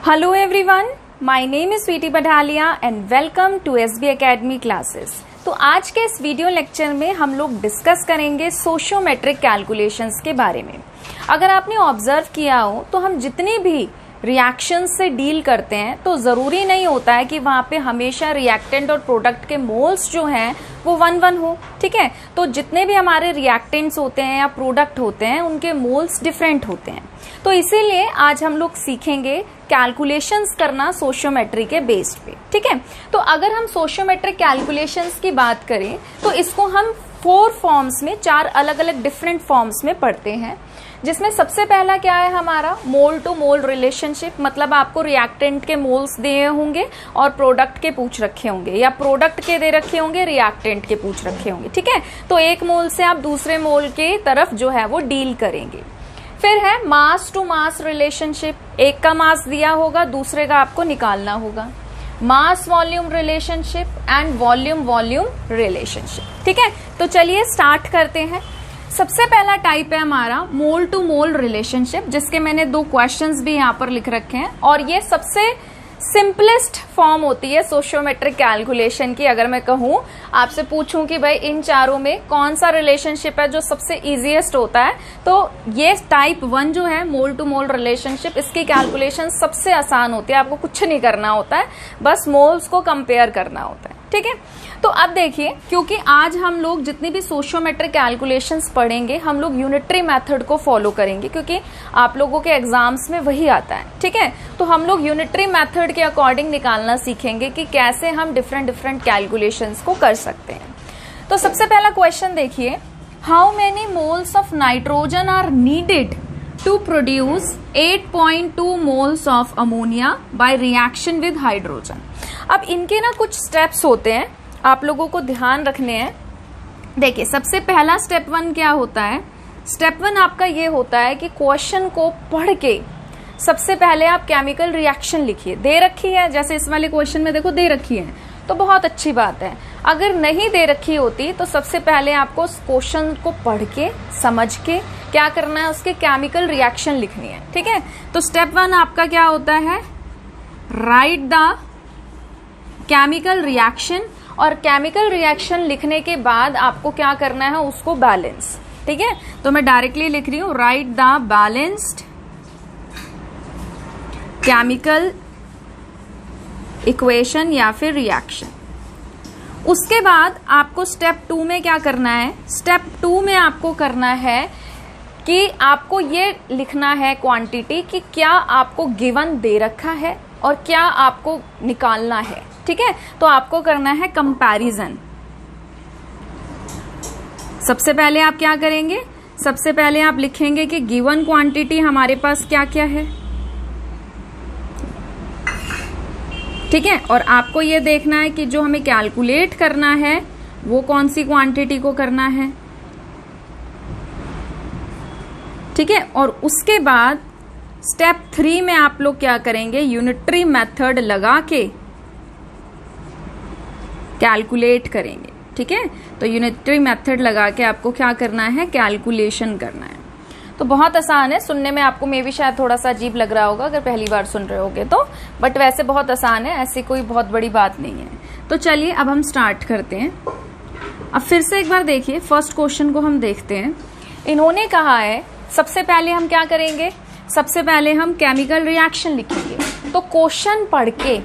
Hello everyone, my name is Sweety Badhalia and welcome to SB Academy classes। तो आज के इस video lecture में हम लोग डिस्कस करेंगे सोशियोमेट्रिक कैलकुलेशंस के बारे में। अगर आपने ऑब्जर्व किया हो तो हम जितनी भी रिएक्शंस से डील करते हैं तो ज़रूरी नहीं होता है कि वहाँ पे हमेशा रिएक्टेंट और प्रोडक्ट के मोल्स जो हैं वो 1-1 हो, ठीक है। तो जितने भी हमारे रिएक्टेंट्स होते हैं या प्रोडक्ट होते हैं उनके मोल्स डिफरेंट होते हैं। तो इसीलिए आज हम लोग सीखेंगे कैलकुलेशंस करना सोशियोमेट्री के बेस्ड पे, ठीक है। तो अगर हम सोशियोमेट्रिक कैलकुलेशंस की बात करें तो इसको हम 4 फॉर्म्स में, 4 अलग अलग डिफरेंट फॉर्म्स में पढ़ते हैं, जिसमें सबसे पहला क्या है हमारा मोल टू मोल रिलेशनशिप। मतलब आपको रिएक्टेंट के मोल्स दिए होंगे और प्रोडक्ट के पूछ रखे होंगे, या प्रोडक्ट के दे रखे होंगे, रिएक्टेंट के पूछ रखे होंगे, ठीक है। तो एक मोल से आप दूसरे मोल के तरफ जो है वो डील करेंगे। फिर है मास टू मास रिलेशनशिप, एक का मास दिया होगा, दूसरे का आपको निकालना होगा। Mass volume relationship and volume volume relationship, ठीक है। तो चलिए स्टार्ट करते हैं। सबसे पहला टाइप है हमारा मोल टू मोल रिलेशनशिप, जिसके मैंने 2 क्वेश्चंस भी यहाँ पर लिख रखे हैं, और ये सबसे सिंपलेस्ट फॉर्म होती है सोशियोमेट्रिक कैलकुलेशन की। अगर मैं कहूँ, आपसे पूछूं कि भाई इन चारों में कौन सा रिलेशनशिप है जो सबसे इजीएस्ट होता है, तो ये टाइप 1 जो है मोल टू मोल रिलेशनशिप, इसकी कैलकुलेशन सबसे आसान होती है। आपको कुछ नहीं करना होता है, बस मोल्स को कंपेयर करना होता है, ठीक है। तो अब देखिए, क्योंकि आज हम लोग जितनी भी सोशियोमेट्रिक कैलकुलेशंस पढ़ेंगे हम लोग यूनिटरी मेथड को फॉलो करेंगे, क्योंकि आप लोगों के एग्जाम्स में वही आता है, ठीक है। तो हम लोग यूनिटरी मेथड के अकॉर्डिंग निकालना सीखेंगे कि कैसे हम डिफरेंट कैलकुलेशंस को कर सकते हैं। तो सबसे पहला क्वेश्चन देखिए, how many moles of nitrogen are needed to produce 8.2 moles of ammonia by reaction with hydrogen. अब इनके ना कुछ स्टेप्स होते हैं, आप लोगों को ध्यान रखने हैं। देखिए, सबसे पहला स्टेप 1 क्या होता है। स्टेप 1 आपका ये होता है कि क्वेश्चन को पढ़ के सबसे पहले आप केमिकल रिएक्शन लिखिए। दे रखी है, जैसे इस वाले क्वेश्चन में देखो दे रखी है, तो बहुत अच्छी बात है। अगर नहीं दे रखी होती तो सबसे पहले आपको उस क्वेश्चन को पढ़ के समझ के क्या करना है, उसके केमिकल रिएक्शन लिखनी है, ठीक है। तो स्टेप 1 आपका क्या होता है, राइट द केमिकल रिएक्शन, और केमिकल रिएक्शन लिखने के बाद आपको क्या करना है, उसको बैलेंस, ठीक है। तो मैं डायरेक्टली लिख रही हूं, right the balanced chemical equation या फिर रिएक्शन। उसके बाद आपको स्टेप 2 में क्या करना है, स्टेप 2 में आपको करना है कि आपको ये लिखना है क्वांटिटी कि क्या आपको गिवन दे रखा है और क्या आपको निकालना है, ठीक है। तो आपको करना है कंपैरिजन। सबसे पहले आप क्या करेंगे, सबसे पहले आप लिखेंगे कि गिवन क्वांटिटी हमारे पास क्या क्या है, ठीक है। और आपको ये देखना है कि जो हमें कैलकुलेट करना है वो कौन सी क्वांटिटी को करना है, ठीक है। और उसके बाद स्टेप 3 में आप लोग क्या करेंगे, यूनिटरी मेथड लगा के कैलकुलेट करेंगे, ठीक है। तो यूनिटरी मेथड लगा के आपको क्या करना है, कैलकुलेशन करना है। तो बहुत आसान है, सुनने में आपको मे भी शायद थोड़ा सा अजीब लग रहा होगा अगर पहली बार सुन रहे होगे तो, बट वैसे बहुत आसान है, ऐसी कोई बहुत बड़ी बात नहीं है। तो चलिए अब हम स्टार्ट करते हैं। अब फिर से एक बार देखिए, फर्स्ट क्वेश्चन को हम देखते हैं। इन्होंने कहा है सबसे पहले हम क्या करेंगे, सबसे पहले हम केमिकल रिएक्शन लिखेंगे। तो क्वेश्चन पढ़ के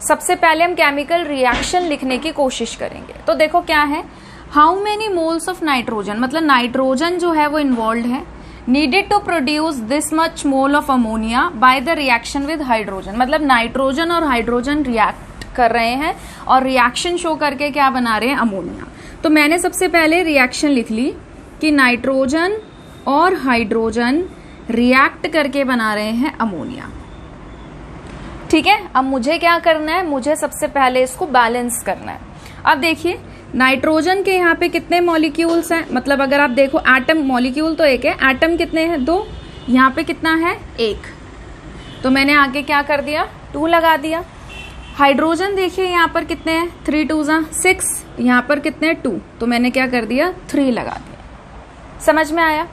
सबसे पहले हम केमिकल रिएक्शन लिखने की कोशिश करेंगे। तो देखो क्या है, how many moles of nitrogen, मतलब नाइट्रोजन जो है वो इन्वॉल्व है, needed to produce this much mole of ammonia by the reaction with hydrogen. मतलब नाइट्रोजन और हाइड्रोजन रिएक्ट कर रहे हैं और रिएक्शन शो करके क्या बना रहे हैं, अमोनिया। तो मैंने सबसे पहले रिएक्शन लिख ली कि नाइट्रोजन और हाइड्रोजन रिएक्ट करके बना रहे हैं अमोनिया, ठीक है। अब मुझे क्या करना है, मुझे सबसे पहले इसको बैलेंस करना है। अब देखिए, नाइट्रोजन के यहाँ पे कितने मॉलिक्यूल्स हैं, मतलब अगर आप देखो एटम, मॉलिक्यूल तो एक है, एटम कितने हैं, 2, यहाँ पे कितना है, 1। तो मैंने आगे क्या कर दिया, 2 लगा दिया। हाइड्रोजन देखिए यहाँ पर कितने हैं, 3 2 6, यहाँ पर कितने 2, तो मैंने क्या कर दिया, 3 लगा दिया। समझ में आया।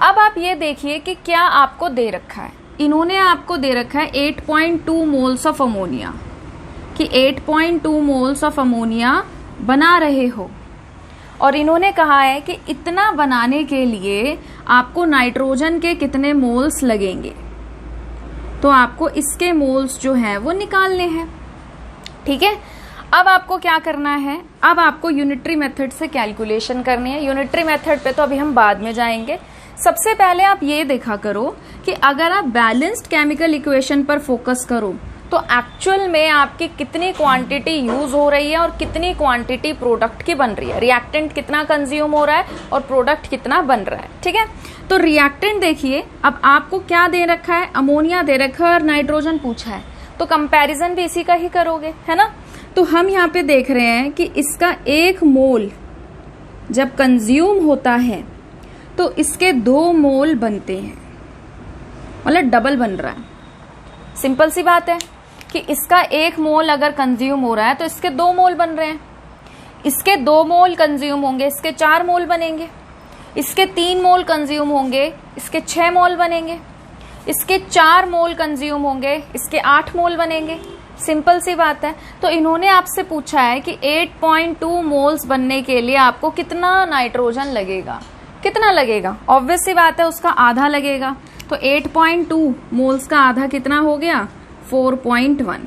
अब आप ये देखिए कि क्या आपको दे रखा है, इन्होंने आपको दे रखा है 8.2 मोल्स ऑफ अमोनिया, कि 8.2 मोल्स ऑफ अमोनिया बना रहे हो, और इन्होंने कहा है कि इतना बनाने के लिए आपको नाइट्रोजन के कितने मोल्स लगेंगे, तो आपको इसके मोल्स जो हैं वो निकालने हैं। ठीक है, अब आपको क्या करना है, अब आपको यूनिटरी मेथड से कैलकुलेशन करनी है। यूनिटरी मेथड पे तो अभी हम बाद में जाएंगे। सबसे पहले आप ये देखा करो कि अगर आप बैलेंस्ड केमिकल इक्वेशन पर फोकस करो तो एक्चुअल में आपकी कितनी क्वांटिटी यूज हो रही है और कितनी क्वांटिटी प्रोडक्ट की बन रही है, रिएक्टेंट कितना कंज्यूम हो रहा है और प्रोडक्ट कितना बन रहा है। ठीक है, तो रिएक्टेंट देखिए, अब आपको क्या दे रखा है, अमोनिया दे रखा है और नाइट्रोजन पूछा है, तो कंपैरिजन भी इसी का ही करोगे, है ना। तो हम यहाँ पे देख रहे हैं कि इसका 1 मोल जब कंज्यूम होता है तो इसके 2 मोल बनते हैं, मतलब डबल बन रहा है। सिंपल सी बात है कि इसका 1 मोल अगर कंज्यूम हो रहा है तो इसके 2 मोल बन रहे हैं। इसके 2 मोल कंज्यूम होंगे, इसके 4 मोल बनेंगे। इसके 3 मोल कंज्यूम होंगे, इसके 6 मोल बनेंगे। इसके 4 मोल कंज्यूम होंगे, इसके 8 मोल बनेंगे। सिंपल सी बात है। तो इन्होंने आपसे पूछा है कि 8.2 मोल्स बनने के लिए आपको कितना नाइट्रोजन लगेगा, कितना लगेगा। ऑब्वियस सी बात है, उसका आधा लगेगा। तो 8.2 मोल्स का आधा कितना हो गया, 4.1।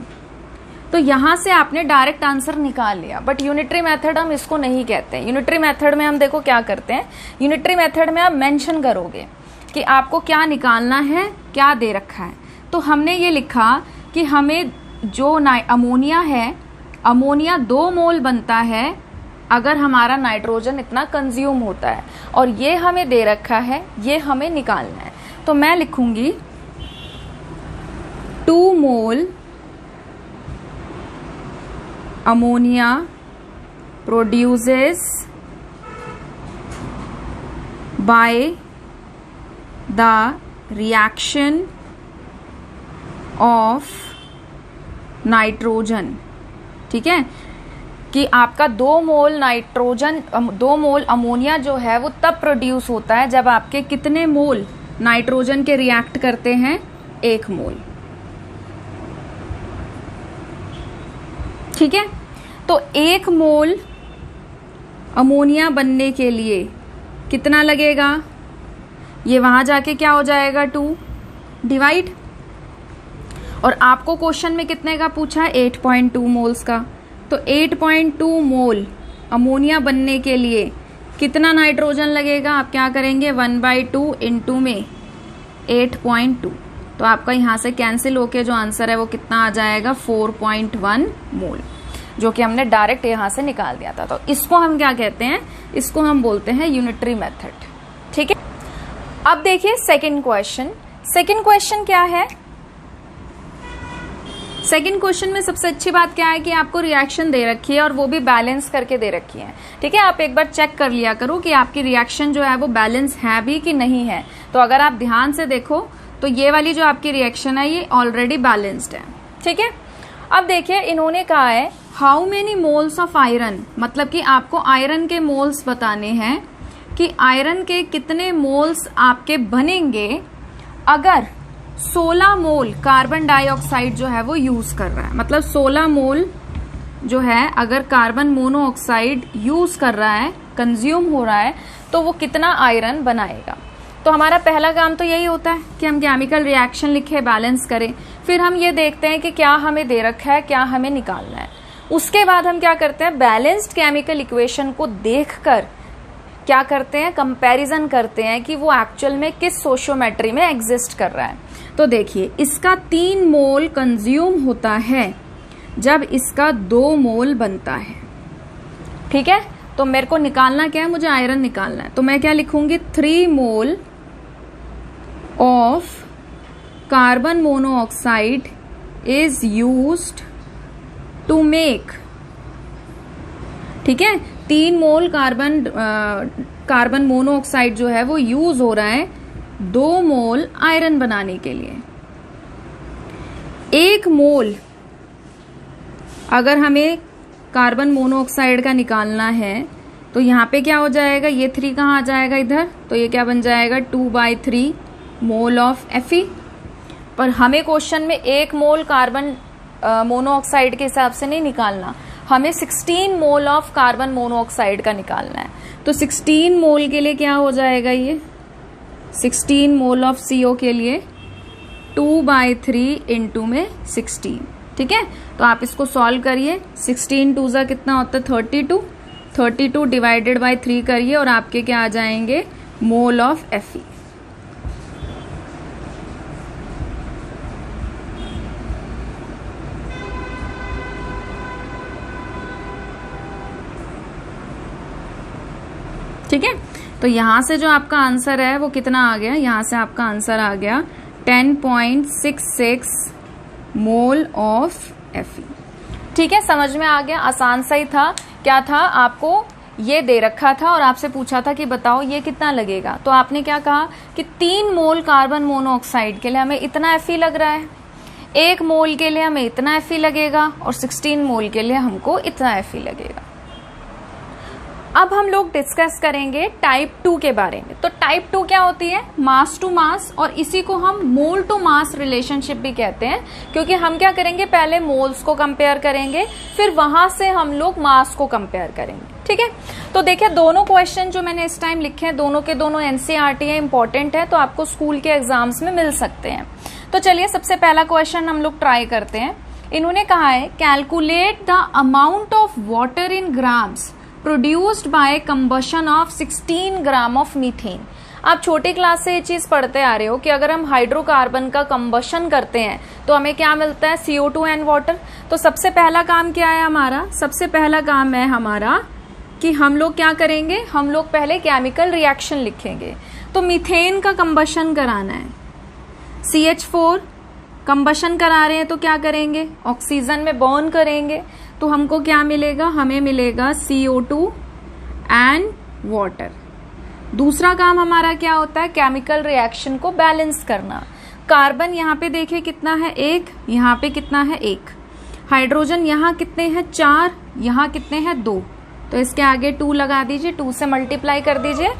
तो यहां से आपने डायरेक्ट आंसर निकाल लिया। बट यूनिटरी मेथड हम इसको नहीं कहते हैं। यूनिटरी मेथड में हम देखो क्या करते हैं, यूनिटरी मेथड में आप मेंशन करोगे कि आपको क्या निकालना है, क्या दे रखा है। तो हमने ये लिखा कि हमें जो अमोनिया है, अमोनिया 2 मोल बनता है अगर हमारा नाइट्रोजन इतना कंज्यूम होता है, और ये हमें दे रखा है, ये हमें निकालना है। तो मैं लिखूंगी 2 mole ammonia produces by the reaction of nitrogen. ठीक है, कि आपका 2 मोल नाइट्रोजन, 2 मोल अमोनिया जो है वो तब प्रोड्यूस होता है जब आपके कितने मोल नाइट्रोजन के रिएक्ट करते हैं, 1 मोल। ठीक है, तो 1 मोल अमोनिया बनने के लिए कितना लगेगा, ये वहां जाके क्या हो जाएगा, 2 डिवाइड, और आपको क्वेश्चन में कितने का पूछा है, 8.2 मोल्स का। तो 8.2 मोल अमोनिया बनने के लिए कितना नाइट्रोजन लगेगा, आप क्या करेंगे, 1/2 इंटू में 8.2। तो आपका यहां से कैंसिल होके जो आंसर है वो कितना आ जाएगा, 4.1 मोल, जो कि हमने डायरेक्ट यहां से निकाल दिया था। तो इसको हम क्या कहते हैं, इसको हम बोलते हैं यूनिटरी मेथड। ठीक है, अब देखिए सेकंड क्वेश्चन। सेकंड क्वेश्चन क्या है, सेकंड क्वेश्चन में सबसे अच्छी बात क्या है कि आपको रिएक्शन दे रखी है और वो भी बैलेंस करके दे रखी है। ठीक है, आप एक बार चेक कर लिया करो कि आपकी रिएक्शन जो है वो बैलेंस है भी कि नहीं है। तो अगर आप ध्यान से देखो तो ये वाली जो आपकी रिएक्शन है ये ऑलरेडी बैलेंस्ड है। ठीक है, अब देखिए इन्होंने कहा है how many moles of iron, मतलब कि आपको आयरन के मोल्स बताने हैं कि आयरन के कितने मोल्स आपके बनेंगे अगर 16 मोल कार्बन डाइऑक्साइड जो है वो यूज कर रहा है। मतलब 16 मोल जो है अगर कार्बन मोनोऑक्साइड यूज कर रहा है, कंज्यूम हो रहा है, तो वो कितना आयरन बनाएगा। तो हमारा पहला काम तो यही होता है कि हम केमिकल रिएक्शन लिखे, बैलेंस करें, फिर हम ये देखते हैं कि क्या हमें दे रखा है, क्या हमें निकालना है। उसके बाद हम क्या करते हैं, बैलेंस्ड केमिकल इक्वेशन को देखकर क्या करते हैं, कंपैरिजन करते हैं कि वो एक्चुअल में किस सोशियोमेट्री में एग्जिस्ट कर रहा है। तो देखिए इसका 3 मोल कंज्यूम होता है जब इसका 2 मोल बनता है। ठीक है, तो मेरे को निकालना क्या है, मुझे आयरन निकालना है। तो मैं क्या लिखूंगी, 3 mole of carbon monoxide is used to make. ठीक है, 3 मोल कार्बन मोनोऑक्साइड जो है वो यूज हो रहा है 2 मोल आयरन बनाने के लिए। 1 मोल अगर हमें कार्बन मोनोऑक्साइड का निकालना है तो यहाँ पे क्या हो जाएगा, ये 3 कहाँ आ जाएगा इधर, तो ये क्या बन जाएगा, 2/3 मोल ऑफ Fe। पर हमें क्वेश्चन में 1 मोल कार्बन मोनोऑक्साइड के हिसाब से नहीं निकालना, हमें 16 मोल ऑफ कार्बन मोनोऑक्साइड का निकालना है। तो 16 मोल के लिए क्या हो जाएगा, ये 16 मोल ऑफ CO के लिए 2/3 इंटू में 16, ठीक है। तो आप इसको सॉल्व करिए, 16 2 जा कितना होता है 32 डिवाइडेड बाय 3 करिए और आपके क्या आ जाएंगे मोल ऑफ Fe। ठीक है, तो यहां से जो आपका आंसर है वो कितना आ गया, यहां से आपका आंसर आ गया 10.66 मोल ऑफ Fe। ठीक है, समझ में आ गया, आसान सा ही था। क्या था, आपको ये दे रखा था और आपसे पूछा था कि बताओ ये कितना लगेगा, तो आपने क्या कहा कि 3 मोल कार्बन मोनोऑक्साइड के लिए हमें इतना Fe लग रहा है, 1 मोल के लिए हमें इतना Fe लगेगा और 16 मोल के लिए हमको इतना Fe लगेगा। अब हम लोग डिस्कस करेंगे टाइप 2 के बारे में। तो टाइप 2 क्या होती है, मास टू मास, और इसी को हम मोल टू मास रिलेशनशिप भी कहते हैं, क्योंकि हम क्या करेंगे, पहले मोल्स को कंपेयर करेंगे, फिर वहां से हम लोग मास को कंपेयर करेंगे। ठीक है, तो देखिए दोनों क्वेश्चन जो मैंने इस टाइम लिखे हैं दोनों के दोनों NCERT है, इंपॉर्टेंट है, तो आपको स्कूल के एग्जाम्स में मिल सकते हैं। तो चलिए सबसे पहला क्वेश्चन हम लोग ट्राई करते हैं। इन्होंने कहा है calculate the amount of water in grams produced by combustion of 16 gram of methane. आप छोटी क्लास से ये चीज पढ़ते आ रहे हो कि अगर हम हाइड्रोकार्बन का कंबशन करते हैं तो हमें क्या मिलता है, CO2 एंड वाटर। तो सबसे पहला काम क्या है हमारा, सबसे पहला काम है हमारा कि हम लोग क्या करेंगे, हम लोग पहले केमिकल रिएक्शन लिखेंगे। तो मीथेन का कंबशन कराना है, CH4 कंबशन करा रहे हैं तो क्या करेंगे, ऑक्सीजन में बर्न करेंगे, तो हमको क्या मिलेगा, हमें मिलेगा CO2 एंड वाटर। दूसरा काम हमारा क्या होता है, केमिकल रिएक्शन को बैलेंस करना। कार्बन यहाँ पे देखिए कितना है 1, यहाँ पे कितना है 1, हाइड्रोजन यहाँ कितने हैं 4, यहाँ कितने हैं 2, तो इसके आगे 2 लगा दीजिए, 2 से मल्टीप्लाई कर दीजिए,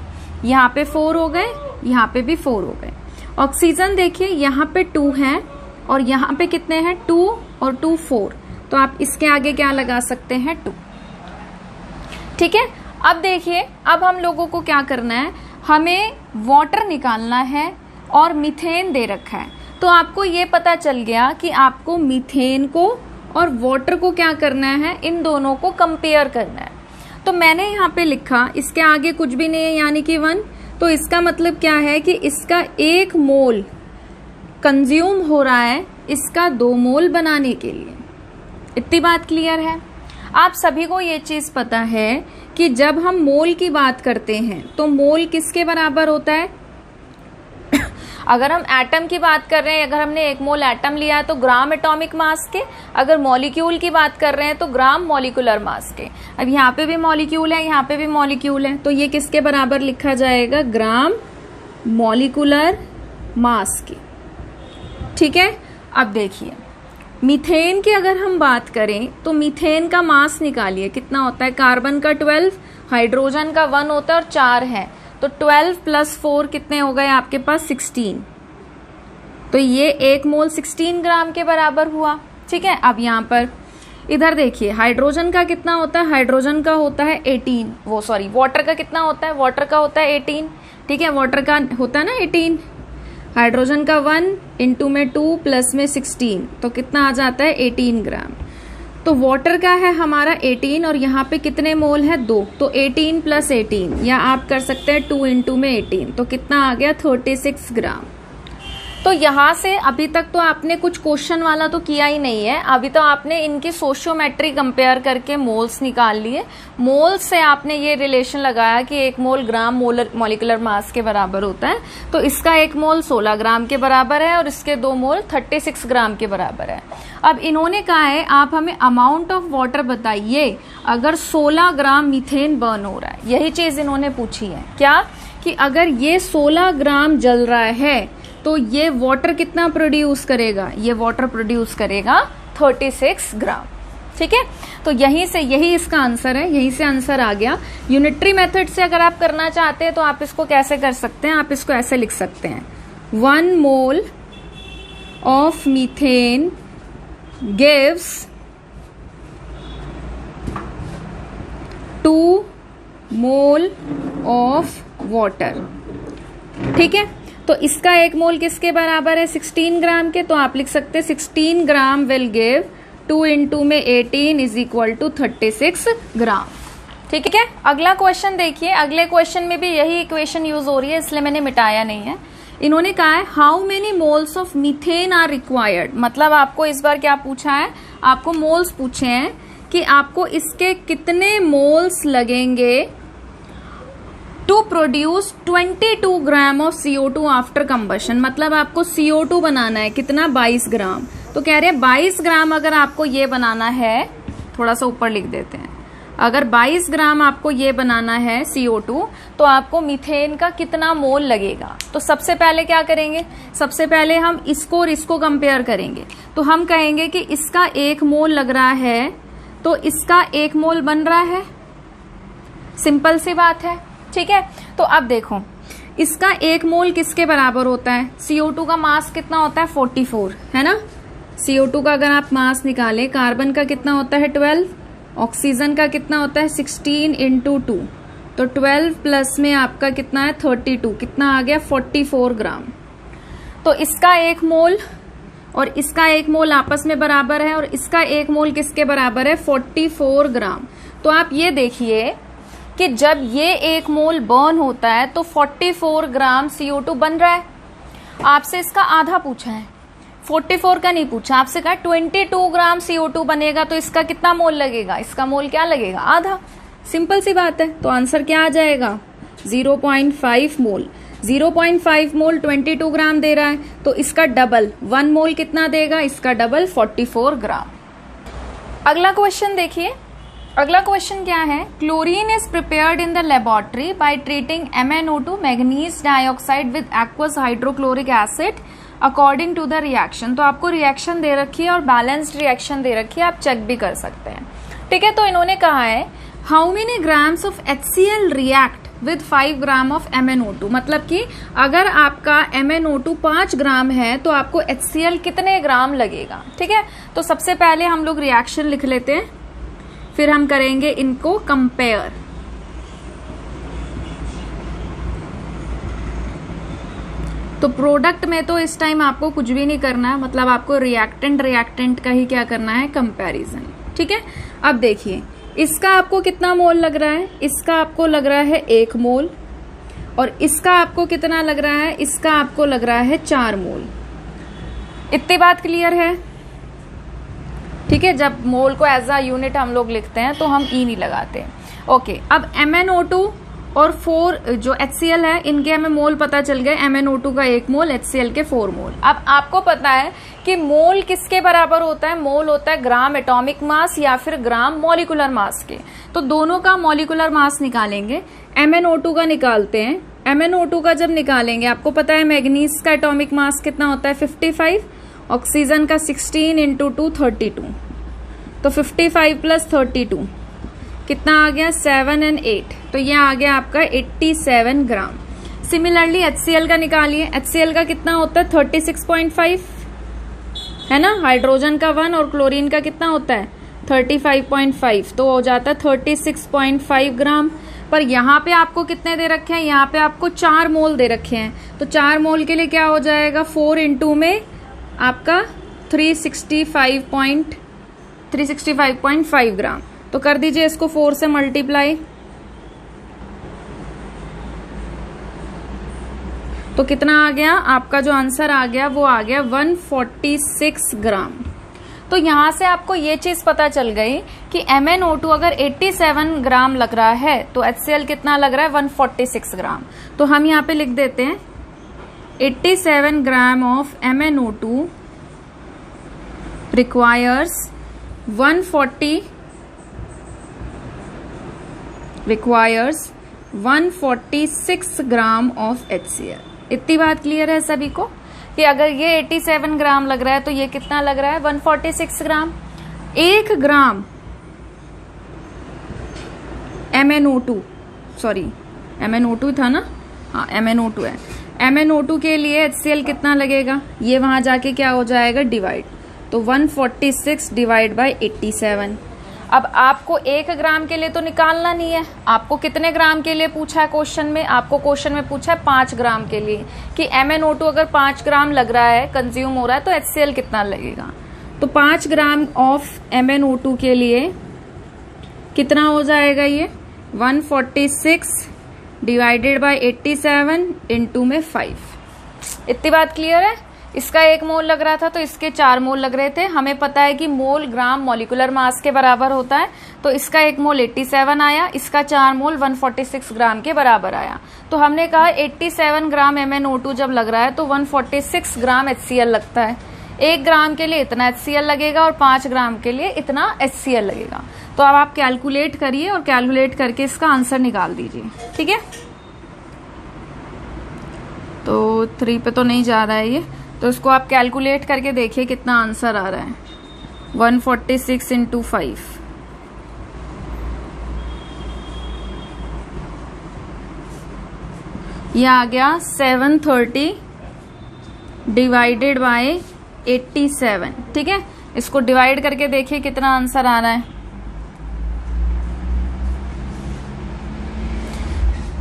यहाँ पे 4 हो गए, यहाँ पे भी 4 हो गए। ऑक्सीजन देखिए यहाँ पे 2 है और यहाँ पे कितने हैं 2 और 2 4, तो आप इसके आगे क्या लगा सकते हैं 2। ठीक है, अब देखिए अब हम लोगों को क्या करना है, हमें वाटर निकालना है और मीथेन दे रखा है। तो आपको ये पता चल गया कि आपको मीथेन को और वाटर को क्या करना है, इन दोनों को कंपेयर करना है। तो मैंने यहाँ पे लिखा इसके आगे कुछ भी नहीं है यानी कि 1, तो इसका मतलब क्या है कि इसका 1 मोल कंज्यूम हो रहा है इसका 2 मोल बनाने के लिए। इतनी बात क्लियर है। आप सभी को ये चीज पता है कि जब हम मोल की बात करते हैं तो मोल किसके बराबर होता है अगर हम एटम की बात कर रहे हैं, अगर हमने 1 मोल एटम लिया है तो ग्राम एटॉमिक मास के, अगर मॉलिक्यूल की बात कर रहे हैं तो ग्राम मॉलिक्यूलर मास के। अब यहाँ पे भी मॉलिक्यूल है, यहाँ पे भी मॉलिक्यूल है, तो ये किसके बराबर लिखा जाएगा, ग्राम मॉलिक्यूलर मास की। ठीक है, अब देखिए मीथेन की अगर हम बात करें तो मीथेन का मास निकालिए कितना होता है, कार्बन का 12, हाइड्रोजन का 1 होता है और 4 है, तो 12 + 4 कितने हो गए आपके पास 16, तो ये 1 मोल 16 ग्राम के बराबर हुआ। ठीक है, अब यहाँ पर इधर देखिए हाइड्रोजन का कितना होता है, हाइड्रोजन का होता है 18, वाटर का कितना होता है, वाटर का होता है 18। ठीक है, वाटर का होता है ना 18, हाइड्रोजन का 1 इंटू में 2 प्लस में 16, तो कितना आ जाता है 18 ग्राम। तो वाटर का है हमारा 18 और यहाँ पे कितने मोल है 2, तो 18 + 18, या आप कर सकते हैं 2 इंटू में 18, तो कितना आ गया 36 ग्राम। तो यहाँ से अभी तक तो आपने कुछ क्वेश्चन वाला तो किया ही नहीं है, अभी तो आपने इनकी सोशियोमेट्री कंपेयर करके मोल्स निकाल लिए। मोल्स से आपने ये रिलेशन लगाया कि 1 मोल ग्राम मॉलिक्यूलर मास के बराबर होता है, तो इसका 1 मोल 16 ग्राम के बराबर है और इसके 2 मोल 36 ग्राम के बराबर है। अब इन्होंने कहा है आप हमें अमाउंट ऑफ वाटर बताइए अगर 16 ग्राम मीथेन बर्न हो रहा है। यही चीज इन्होंने पूछी है, क्या कि अगर ये 16 ग्राम जल रहा है तो ये वाटर कितना प्रोड्यूस करेगा, ये वाटर प्रोड्यूस करेगा 36 ग्राम। ठीक है, तो यही इसका आंसर है, यहीं से आंसर आ गया। यूनिटरी मेथड से अगर आप करना चाहते हैं तो आप इसको कैसे कर सकते हैं, आप इसको ऐसे लिख सकते हैं 1 मोल of methane gives 2 mole of water. ठीक है, तो इसका 1 मोल किसके बराबर है? 16 ग्राम के। तो आप लिख सकते हैं 16 ग्राम विल गिव 2 इंटू में 18 इज इक्वल टू 36 ग्राम। ठीक है, अगला क्वेश्चन देखिए। अगले क्वेश्चन में भी यही इक्वेशन यूज हो रही है, इसलिए मैंने मिटाया नहीं है। इन्होंने कहा है how many moles of methane are required. मतलब आपको इस बार क्या पूछा है? आपको मोल्स पूछे हैं कि आपको इसके कितने मोल्स लगेंगे to produce 22 gram of CO2 after combustion. मतलब आपको CO2 बनाना है कितना? 22 ग्राम। तो कह रहे हैं 22 ग्राम अगर आपको ये बनाना है, थोड़ा सा ऊपर लिख देते हैं, अगर 22 ग्राम आपको ये बनाना है CO2, तो आपको मीथेन का कितना मोल लगेगा? तो सबसे पहले क्या करेंगे? सबसे पहले हम इसको और इसको कंपेयर करेंगे। तो हम कहेंगे कि इसका 1 मोल लग रहा है, तो इसका 1 मोल बन रहा है। सिंपल सी बात है। ठीक है, तो अब देखो इसका 1 मोल किसके बराबर होता है? CO2 का मास कितना होता है? 44, है ना। CO2 का अगर आप मास निकालें, कार्बन का कितना होता है? 12, ऑक्सीजन का कितना होता है? 16 इंटू 2, तो 12 प्लस में आपका कितना है? 32, कितना आ गया? 44 ग्राम। तो इसका 1 मोल और इसका 1 मोल आपस में बराबर है, और इसका 1 मोल किसके बराबर है? 44 ग्राम। तो आप ये देखिए कि जब ये 1 मोल बर्न होता है तो 44 ग्राम CO2 बन रहा है। आपसे इसका आधा पूछा है, 44 का नहीं पूछा, आपसे कहा 22 ग्राम CO2 बनेगा, तो इसका कितना मोल लगेगा? इसका मोल क्या लगेगा? आधा। सिंपल सी बात है। तो आंसर क्या आ जाएगा? 0.5 मोल। 0.5 मोल 22 ग्राम दे रहा है, तो इसका डबल 1 मोल कितना देगा? इसका डबल 44 ग्राम। अगला क्वेश्चन देखिए। अगला क्वेश्चन क्या है? Chlorine is prepared in the laboratory by treating MnO2 manganese dioxide with aqueous hydrochloric acid according to the reaction. तो आपको रिएक्शन दे रखी है और बैलेंस्ड रिएक्शन दे रखी है, आप चेक भी कर सकते हैं। ठीक है, तो इन्होंने कहा है how many grams of HCl react with 5 gram of MnO2। मतलब कि अगर आपका MnO2 5 ग्राम है तो आपको HCl कितने ग्राम लगेगा? ठीक है, तो सबसे पहले हम लोग रिएक्शन लिख लेते हैं, फिर हम करेंगे इनको कंपेयर। तो प्रोडक्ट में तो इस टाइम आपको कुछ भी नहीं करना है, मतलब आपको रिएक्टेंट का ही क्या करना है? कंपैरिजन। ठीक है, अब देखिए इसका आपको कितना मोल लग रहा है? इसका आपको लग रहा है 1 मोल, और इसका आपको कितना लग रहा है? इसका आपको लग रहा है 4 मोल। इतनी बात क्लियर है? ठीक है, जब मोल को एज अ यूनिट हम लोग लिखते हैं तो हम ई नहीं लगाते। ओके, अब MnO2 और 4 जो HCl है, इनके हमें मोल पता चल गए। MnO2 का 1 मोल, HCl के 4 मोल। अब आपको पता है कि मोल किसके बराबर होता है? मोल होता है ग्राम एटॉमिक मास या फिर ग्राम मॉलिक्यूलर मास के। तो दोनों का मॉलिक्यूलर मास निकालेंगे। MnO2 का निकालते हैं। MnO2 का जब निकालेंगे, आपको पता है मैग्नीज का एटॉमिक मास कितना होता है? 55, ऑक्सीजन का 16 इंटू 2 32, तो 55 प्लस 32 कितना आ गया? 7 और 8, तो ये आ गया आपका 87 ग्राम। सिमिलरली HCl का निकालिए। HCl का कितना होता है? 36.5, है ना। हाइड्रोजन का 1 और क्लोरीन का कितना होता है? 35.5, तो हो जाता है 36.5 ग्राम। पर यहाँ पे आपको कितने दे रखे हैं? यहाँ पे आपको 4 मोल दे रखे हैं, तो 4 मोल के लिए क्या हो जाएगा? 4 इंटू में आपका 365.5 ग्राम। तो कर दीजिए इसको 4 से मल्टीप्लाई, तो कितना आ गया? आपका जो आंसर आ गया वो आ गया 146 ग्राम। तो यहां से आपको ये चीज पता चल गई कि MnO2 अगर 87 ग्राम लग रहा है तो HCl कितना लग रहा है? 146 ग्राम। तो हम यहाँ पे लिख देते हैं 87 gram of MnO2 requires 146 gram of HCl। इतनी बात क्लियर है सभी को कि अगर ये 87 ग्राम लग रहा है तो ये कितना लग रहा है? 146 ग्राम। 1 ग्राम MnO2, सॉरी MnO2 था ना, हाँ MnO2 है। MnO2 के लिए HCl कितना लगेगा, ये वहां जाके क्या हो जाएगा, डिवाइड, तो 146 डिवाइड बाय 87। अब आपको 1 ग्राम के लिए तो निकालना नहीं है, आपको कितने ग्राम के लिए पूछा है क्वेश्चन में, आपको क्वेश्चन में पूछा है 5 ग्राम के लिए कि MnO2 अगर 5 ग्राम लग रहा है, कंज्यूम हो रहा है, तो HCl कितना लगेगा। तो 5 ग्राम ऑफ MnO2 के लिए कितना हो जाएगा, ये 146 डिवाइडेड बाय 87 इंटू में 5। इतनी बात क्लियर है। इसका 1 मोल लग रहा था तो इसके 4 मोल लग रहे थे। हमें पता है कि मोल ग्राम मॉलिक्यूलर मास के बराबर होता है, तो इसका 1 मोल 87 आया, इसका 4 मोल 146 ग्राम के बराबर आया। तो हमने कहा 87 ग्राम MnO2 जब लग रहा है तो 146 ग्राम HCl लगता है। 1 ग्राम के लिए इतना HCl लगेगा और 5 ग्राम के लिए इतना HCl लगेगा। तो अब आप कैलकुलेट करिए और कैलकुलेट करके इसका आंसर निकाल दीजिए, ठीक है। तो 3 पे तो नहीं जा रहा है ये, तो इसको आप कैलकुलेट करके देखिए कितना आंसर आ रहा है। 146 इंटू 5, ये आ गया 730 डिवाइडेड बाय 87, ठीक है। इसको डिवाइड करके देखिए कितना आंसर आ रहा है।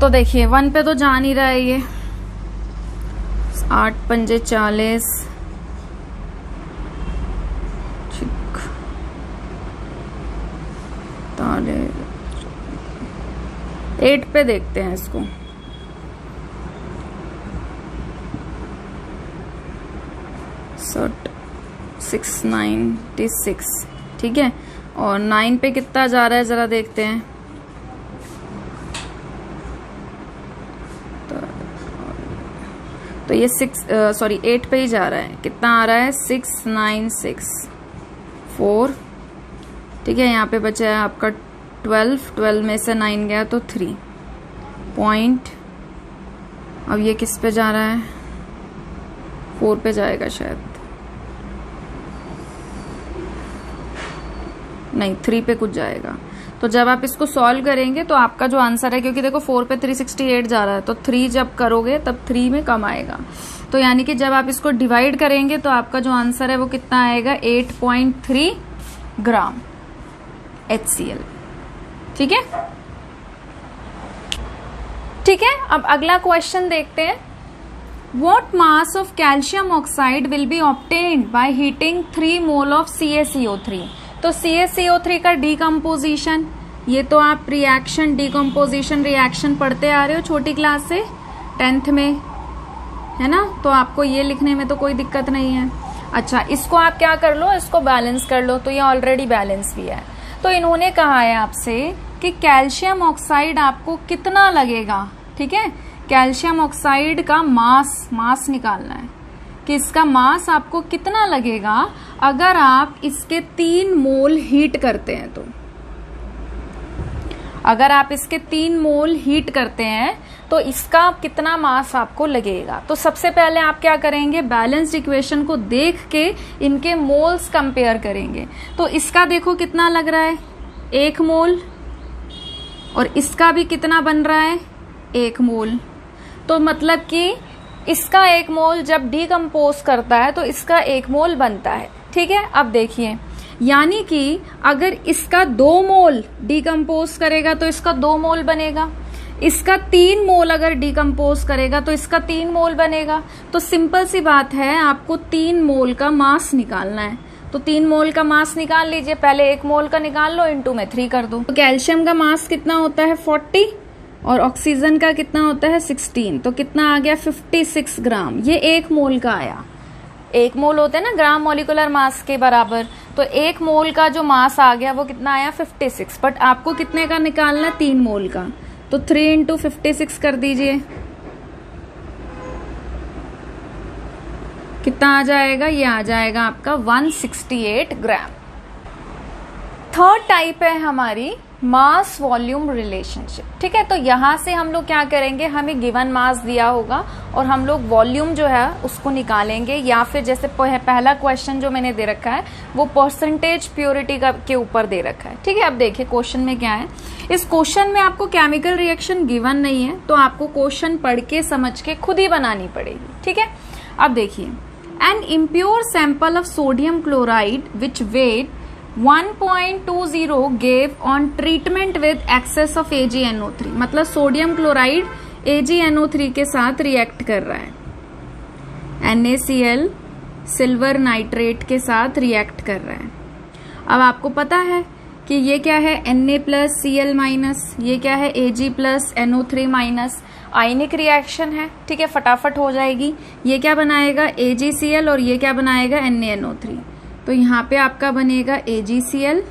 तो देखिए 1 पे तो जा नहीं रहा है ये, 8 पंजे 40, 8 पे देखते हैं इसको। सट 696, ठीक है। और 9 पे कितना जा रहा है जरा देखते हैं। तो ये 8 पे ही जा रहा है। कितना आ रहा है, 6964, ठीक है। यहाँ पे बचा है आपका 12 में से 9 गया तो 3 पॉइंट। अब ये किस पे जा रहा है, 4 पे जाएगा शायद, नहीं 3 पे कुछ जाएगा। तो जब आप इसको सॉल्व करेंगे तो आपका जो आंसर है, क्योंकि देखो 4 पे 368 जा रहा है, तो 3 जब करोगे तब 3 में कम आएगा। तो यानी कि जब आप इसको डिवाइड करेंगे तो आपका जो आंसर है वो कितना आएगा, 8.3 ग्राम HCl, ठीक है। ठीक है, अब अगला क्वेश्चन देखते हैं। What mass of calcium oxide will be obtained by heating 3 mole of CaCO3? तो CaCO3 का डीकम्पोजिशन, ये तो आप रिएक्शन डीकम्पोजिशन रिएक्शन पढ़ते आ रहे हो छोटी क्लास से, 10th में, है ना। तो आपको ये लिखने में तो कोई दिक्कत नहीं है। अच्छा, इसको आप क्या कर लो, इसको बैलेंस कर लो, तो ये ऑलरेडी बैलेंस भी है। तो इन्होंने कहा है आपसे कि कैल्शियम ऑक्साइड आपको कितना लगेगा, ठीक है। कैल्शियम ऑक्साइड का मास निकालना है कि इसका मास आपको कितना लगेगा अगर आप इसके 3 मोल हीट करते हैं। तो अगर आप इसके 3 मोल हीट करते हैं तो इसका कितना मास आपको लगेगा। तो सबसे पहले आप क्या करेंगे, बैलेंस्ड इक्वेशन को देख के इनके मोल्स कंपेयर करेंगे। तो इसका देखो कितना लग रहा है, 1 मोल, और इसका भी कितना बन रहा है, 1 मोल। तो मतलब कि इसका 1 मोल जब डीकम्पोज करता है तो इसका 1 मोल बनता है, ठीक है। अब देखिए, यानी कि अगर इसका 2 मोल डीकम्पोज करेगा तो इसका 2 मोल बनेगा, इसका 3 मोल अगर डीकम्पोज करेगा तो इसका 3 मोल बनेगा। तो सिंपल सी बात है, आपको 3 मोल का मास निकालना है। तो 3 मोल का मास निकाल लीजिए, पहले 1 मोल का निकाल लो, इंटू में 3 कर दो। तो कैल्शियम का मास कितना होता है, 40, और ऑक्सीजन का कितना होता है, 16। तो कितना आ गया, 56 ग्राम। ये 1 मोल का आया। 1 मोल होता है ना ग्राम मॉलिक्यूलर मास के बराबर, तो 1 मोल का जो मास आ गया वो कितना आया, 56। बट आपको कितने का निकालना है, 3 मोल का। तो 3 इंटू 56 कर दीजिए, कितना आ जाएगा, ये आ जाएगा आपका 168 ग्राम। थर्ड टाइप है हमारी मास वॉल्यूम रिलेशनशिप। ठीक है, तो यहाँ से हम लोग क्या करेंगे, हमें गिवन मास दिया होगा और हम लोग वॉल्यूम जो है उसको निकालेंगे, या फिर जैसे पहला क्वेश्चन जो मैंने दे रखा है वो परसेंटेज प्योरिटी का के ऊपर दे रखा है। ठीक है, अब देखिए क्वेश्चन में क्या है। इस क्वेश्चन में आपको केमिकल रिएक्शन गिवन नहीं है, तो आपको क्वेश्चन पढ़ के समझ के खुद ही बनानी पड़ेगी। ठीक है, अब देखिए, an impure sample of sodium chloride which weigh 1.20 gave on treatment with excess of AgNO3। मतलब सोडियम क्लोराइड AgNO3 के साथ रिएक्ट कर रहा है, NaCl सिल्वर नाइट्रेट के साथ रिएक्ट कर रहा है। अब आपको पता है कि ये क्या है, Na+Cl-, ये क्या है, Ag+NO3-, आयनिक रिएक्शन है। ठीक है, फटाफट हो जाएगी। ये क्या बनाएगा, AgCl, और ये क्या बनाएगा, NaNO3। तो यहाँ पे आपका बनेगा AgCl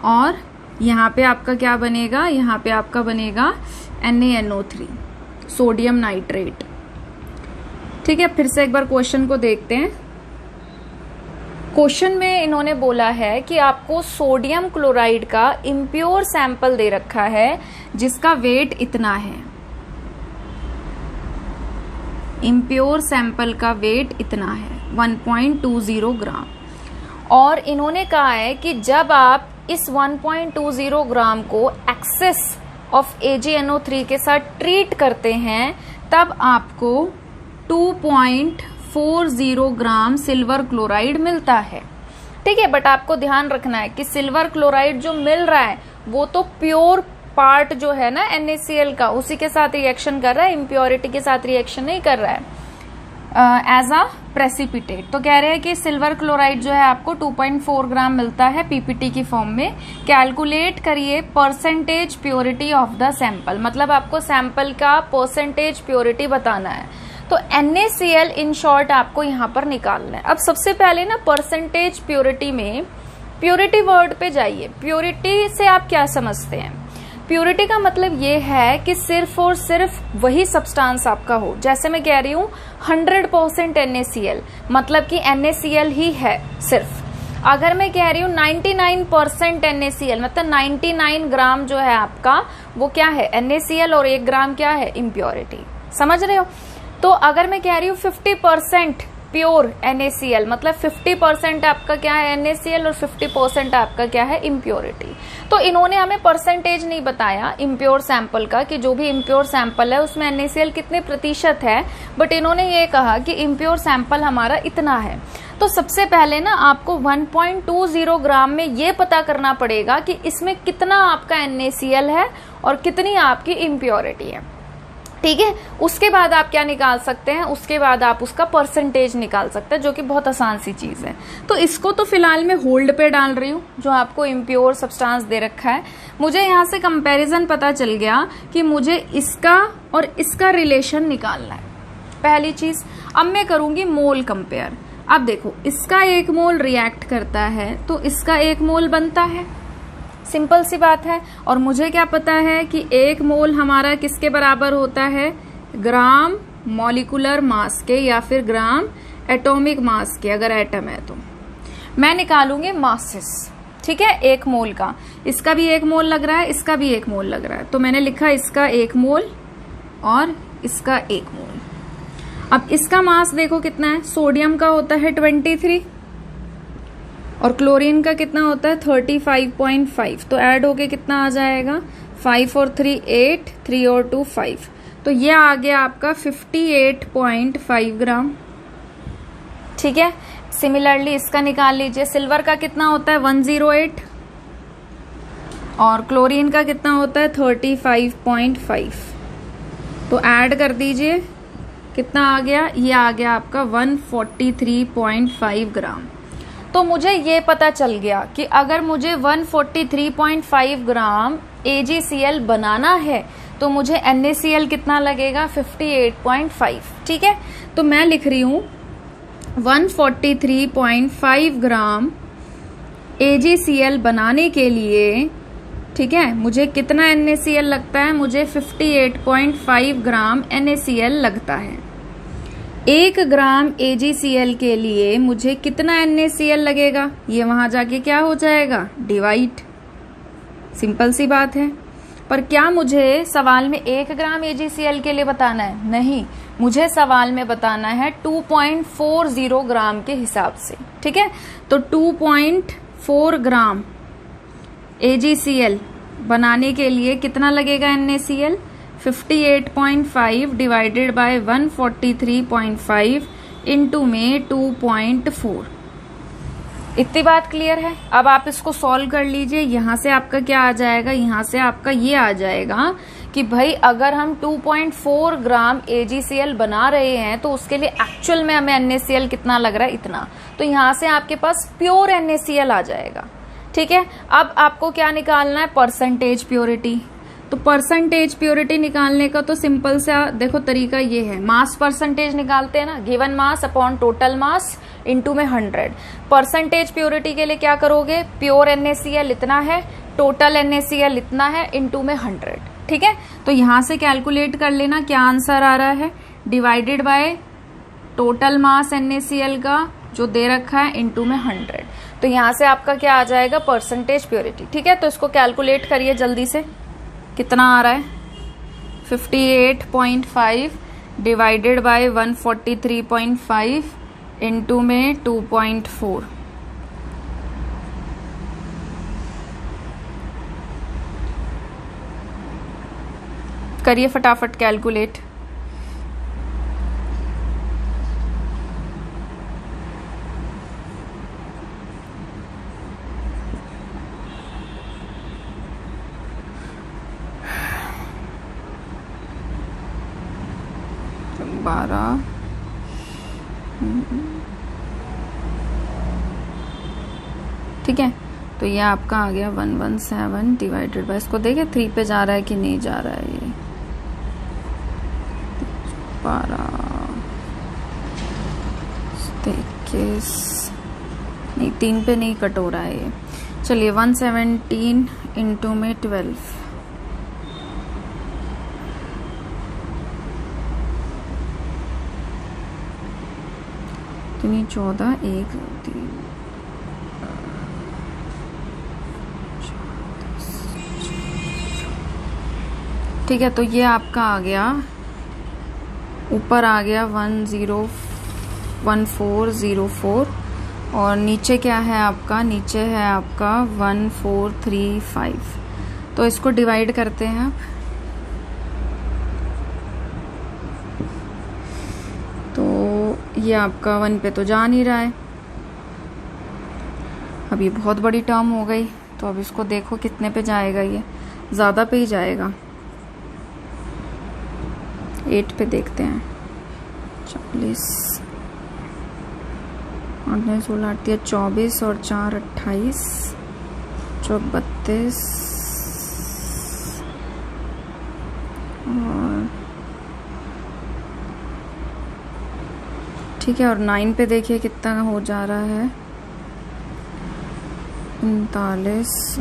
और यहाँ पे आपका क्या बनेगा, यहाँ पे आपका बनेगा NaNO3 सोडियम नाइट्रेट। ठीक है, फिर से एक बार क्वेश्चन को देखते हैं। क्वेश्चन में इन्होंने बोला है कि आपको सोडियम क्लोराइड का इम्प्योर सैंपल दे रखा है जिसका वेट इतना है, इम्प्योर सैंपल का वेट इतना है 1.20 ग्राम, और इन्होंने कहा है कि जब आप इस 1.20 ग्राम को एक्सेस ऑफ AgNO3 के साथ ट्रीट करते हैं तब आपको 2.40 ग्राम सिल्वर क्लोराइड मिलता है। ठीक है, बट आपको ध्यान रखना है कि सिल्वर क्लोराइड जो मिल रहा है वो तो प्योर पार्ट जो है ना NaCl का, उसी के साथ रिएक्शन कर रहा है, इम्प्योरिटी के साथ रिएक्शन नहीं कर रहा है एज अ प्रेसिपिटेट। तो कह रहे हैं कि सिल्वर क्लोराइड जो है आपको 2.4 ग्राम मिलता है पीपीटी की फॉर्म में। कैलकुलेट करिए percentage purity of the sample, मतलब आपको सैंपल का परसेंटेज प्योरिटी बताना है। तो NaCl इन शॉर्ट आपको यहाँ पर निकालना है। अब सबसे पहले ना परसेंटेज प्योरिटी में प्योरिटी वर्ड पे जाइए। प्योरिटी से आप क्या समझते हैं? प्योरिटी का मतलब ये है कि सिर्फ और सिर्फ वही सब्सटेंस आपका हो। जैसे मैं कह रही हूँ 100% NaCl, मतलब कि NaCl ही है सिर्फ। अगर मैं कह रही हूँ 99% NaCl, मतलब 99 ग्राम जो है आपका वो क्या है, NaCl, और 1 ग्राम क्या है, इम्प्योरिटी। समझ रहे हो? तो अगर मैं कह रही हूँ 50% प्योर NaCl, मतलब 50% आपका क्या है, NaCl, और 50% आपका क्या है, इम्प्योरिटी। तो इन्होंने हमें परसेंटेज नहीं बताया इम्प्योर सैंपल का कि जो भी इम्प्योर सैंपल है उसमें NaCl कितने प्रतिशत है, बट इन्होंने ये कहा कि इम्प्योर सैंपल हमारा इतना है। तो सबसे पहले ना आपको 1.20 ग्राम में ये पता करना पड़ेगा कि इसमें कितना आपका NaCl है और कितनी आपकी इम्प्योरिटी है। ठीक है, उसके बाद आप क्या निकाल सकते हैं, उसके बाद आप उसका परसेंटेज निकाल सकते हैं, जो कि बहुत आसान सी चीज है। तो इसको तो फिलहाल मैं होल्ड पे डाल रही हूँ, जो आपको इम्प्योर सब्सटेंस दे रखा है। मुझे यहाँ से कंपैरिजन पता चल गया कि मुझे इसका और इसका रिलेशन निकालना है, पहली चीज। अब मैं करूंगी मोल कंपेयर। अब देखो, इसका 1 मोल रिएक्ट करता है तो इसका 1 मोल बनता है, सिंपल सी बात है। और मुझे क्या पता है कि 1 मोल हमारा किसके बराबर होता है, ग्राम मॉलिक्यूलर मास के या फिर ग्राम एटॉमिक मास के, अगर एटम है तो। मैं निकालूंगी मासेस, ठीक है, 1 मोल का। इसका भी 1 मोल लग रहा है, इसका भी 1 मोल लग रहा है, तो मैंने लिखा इसका 1 मोल और इसका 1 मोल। अब इसका मास देखो कितना है, सोडियम का होता है 23 और क्लोरीन का कितना होता है 35.5। तो ऐड होके कितना आ जाएगा, 5 और 3 8, 3 और 2 5। तो ये आ गया आपका 58.5 ग्राम। ठीक है, सिमिलरली इसका निकाल लीजिए। सिल्वर का कितना होता है 108 और क्लोरीन का कितना होता है 35.5। तो ऐड कर दीजिए, कितना आ गया, ये आ गया आपका 143.5 ग्राम। तो मुझे ये पता चल गया कि अगर मुझे 143.5 ग्राम AgCl बनाना है तो मुझे NaCl कितना लगेगा, 58.5। ठीक है, तो मैं लिख रही हूं 143.5 ग्राम AgCl बनाने के लिए, ठीक है, मुझे कितना NaCl लगता है, मुझे 58.5 ग्राम NaCl लगता है। 1 ग्राम AgCl के लिए मुझे कितना NaCl लगेगा, ये वहां जाके क्या हो जाएगा, डिवाइड। सिंपल सी बात है। पर क्या मुझे सवाल में 1 ग्राम AgCl के लिए बताना है? नहीं, मुझे सवाल में बताना है 2.40 ग्राम के हिसाब से। ठीक है, तो 2.4 ग्राम AgCl बनाने के लिए कितना लगेगा NaCl? 58.5 डिवाइडेड बाय 143.5 इंटू में 2.4। इतनी बात क्लियर है। अब आप इसको सॉल्व कर लीजिए। यहां से आपका क्या आ जाएगा? यहां से आपका ये आ जाएगा कि भाई अगर हम 2.4 ग्राम AgCl बना रहे हैं तो उसके लिए एक्चुअल में हमें NaCl कितना लग रहा है? इतना। तो यहां से आपके पास प्योर NaCl आ जाएगा। ठीक है, अब आपको क्या निकालना है? Percentage purity. तो परसेंटेज प्योरिटी निकालने का तो सिंपल सा देखो तरीका ये है, मास परसेंटेज निकालते हैं ना, given mass upon total mass into में 100। परसेंटेज प्योरिटी के लिए क्या करोगे? प्योर NaCl इतना है, टोटल NaCl इतना है, इनटू में 100। ठीक है, तो यहां से कैलकुलेट कर लेना क्या आंसर आ रहा है, divided by total mass NaCl का जो दे रखा है इनटू में 100। तो यहां से आपका क्या आ जाएगा? Percentage purity. ठीक है, तो इसको कैलकुलेट करिए जल्दी से, कितना आ रहा है? 58.5 डिवाइडेड बाय 143.5 इनटू में 2.4। करिए फटाफट कैलकुलेट। ठीक है, तो ये आपका आ गया 117 डिवाइडेड बाय, इसको देखिए 3 पे जा रहा है कि नहीं जा रहा है, ये 12 21 नहीं, 3 पे नहीं कट हो रहा है ये। चलिए 117 इंटू में 12, तो 14 1 3 ठीक है, तो ये आपका आ गया, ऊपर आ गया 101404 और नीचे क्या है आपका? नीचे है आपका 1435। तो इसको डिवाइड करते हैं आप। तो ये आपका 1 पे तो जा नहीं रहा है, अब ये बहुत बड़ी टर्म हो गई। तो अब इसको देखो कितने पे जाएगा, ये ज़्यादा पे ही जाएगा, 8 पे देखते हैं। 40 8 9 16 8 24 और 4 28 चौक 32 और ठीक है, और 9 पे देखिए कितना हो जा रहा है, 39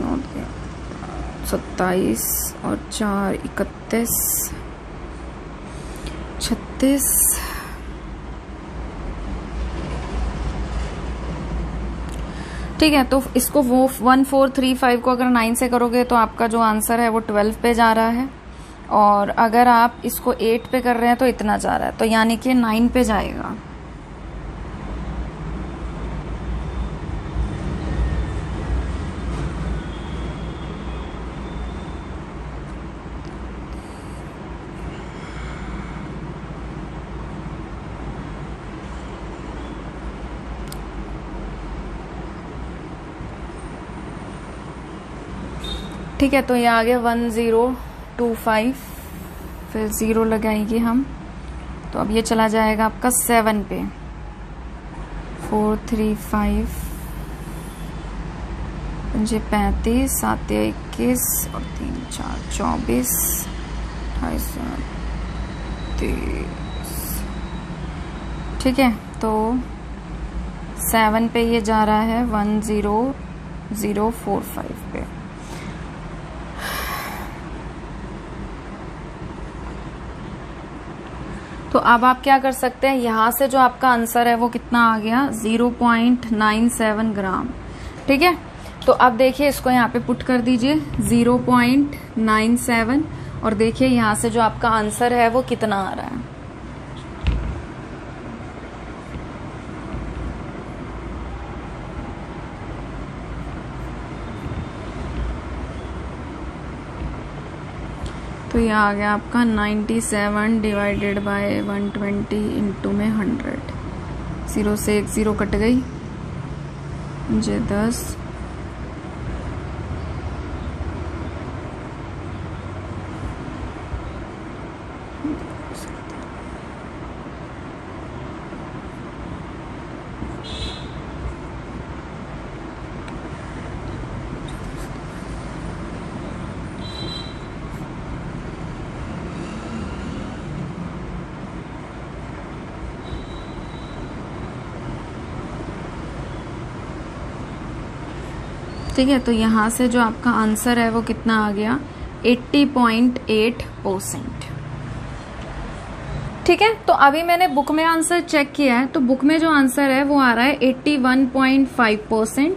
27 और 4 31 36। ठीक है, तो इसको वो 1435 को अगर 9 से करोगे तो आपका जो आंसर है वो 12 पे जा रहा है, और अगर आप इसको 8 पे कर रहे हैं तो इतना जा रहा है, तो यानी कि 9 पे जाएगा। ठीक है, तो ये आ गया 1025, फिर 0 लगाएंगे हम, तो अब ये चला जाएगा आपका 7 पे, 435 5 35 7 21 और 3 4 24 28 30। ठीक है, तो 7 पे ये जा रहा है 10045 पे। तो अब आप क्या कर सकते हैं, यहां से जो आपका आंसर है वो कितना आ गया? 0.97 ग्राम। ठीक है, तो अब देखिए इसको यहाँ पे पुट कर दीजिए 0.97 और देखिए यहाँ से जो आपका आंसर है वो कितना आ रहा है। तो ये आ गया आपका 97 डिवाइडेड बाय 120 इंटू में 100। 0 से 1 0 कट गई, मुझे 10। ठीक है, तो यहाँ से जो आपका आंसर है वो कितना आ गया 80.8%। ठीक है, तो अभी मैंने बुक में आंसर चेक किया है, तो बुक में जो आंसर है वो आ रहा है 81.5%।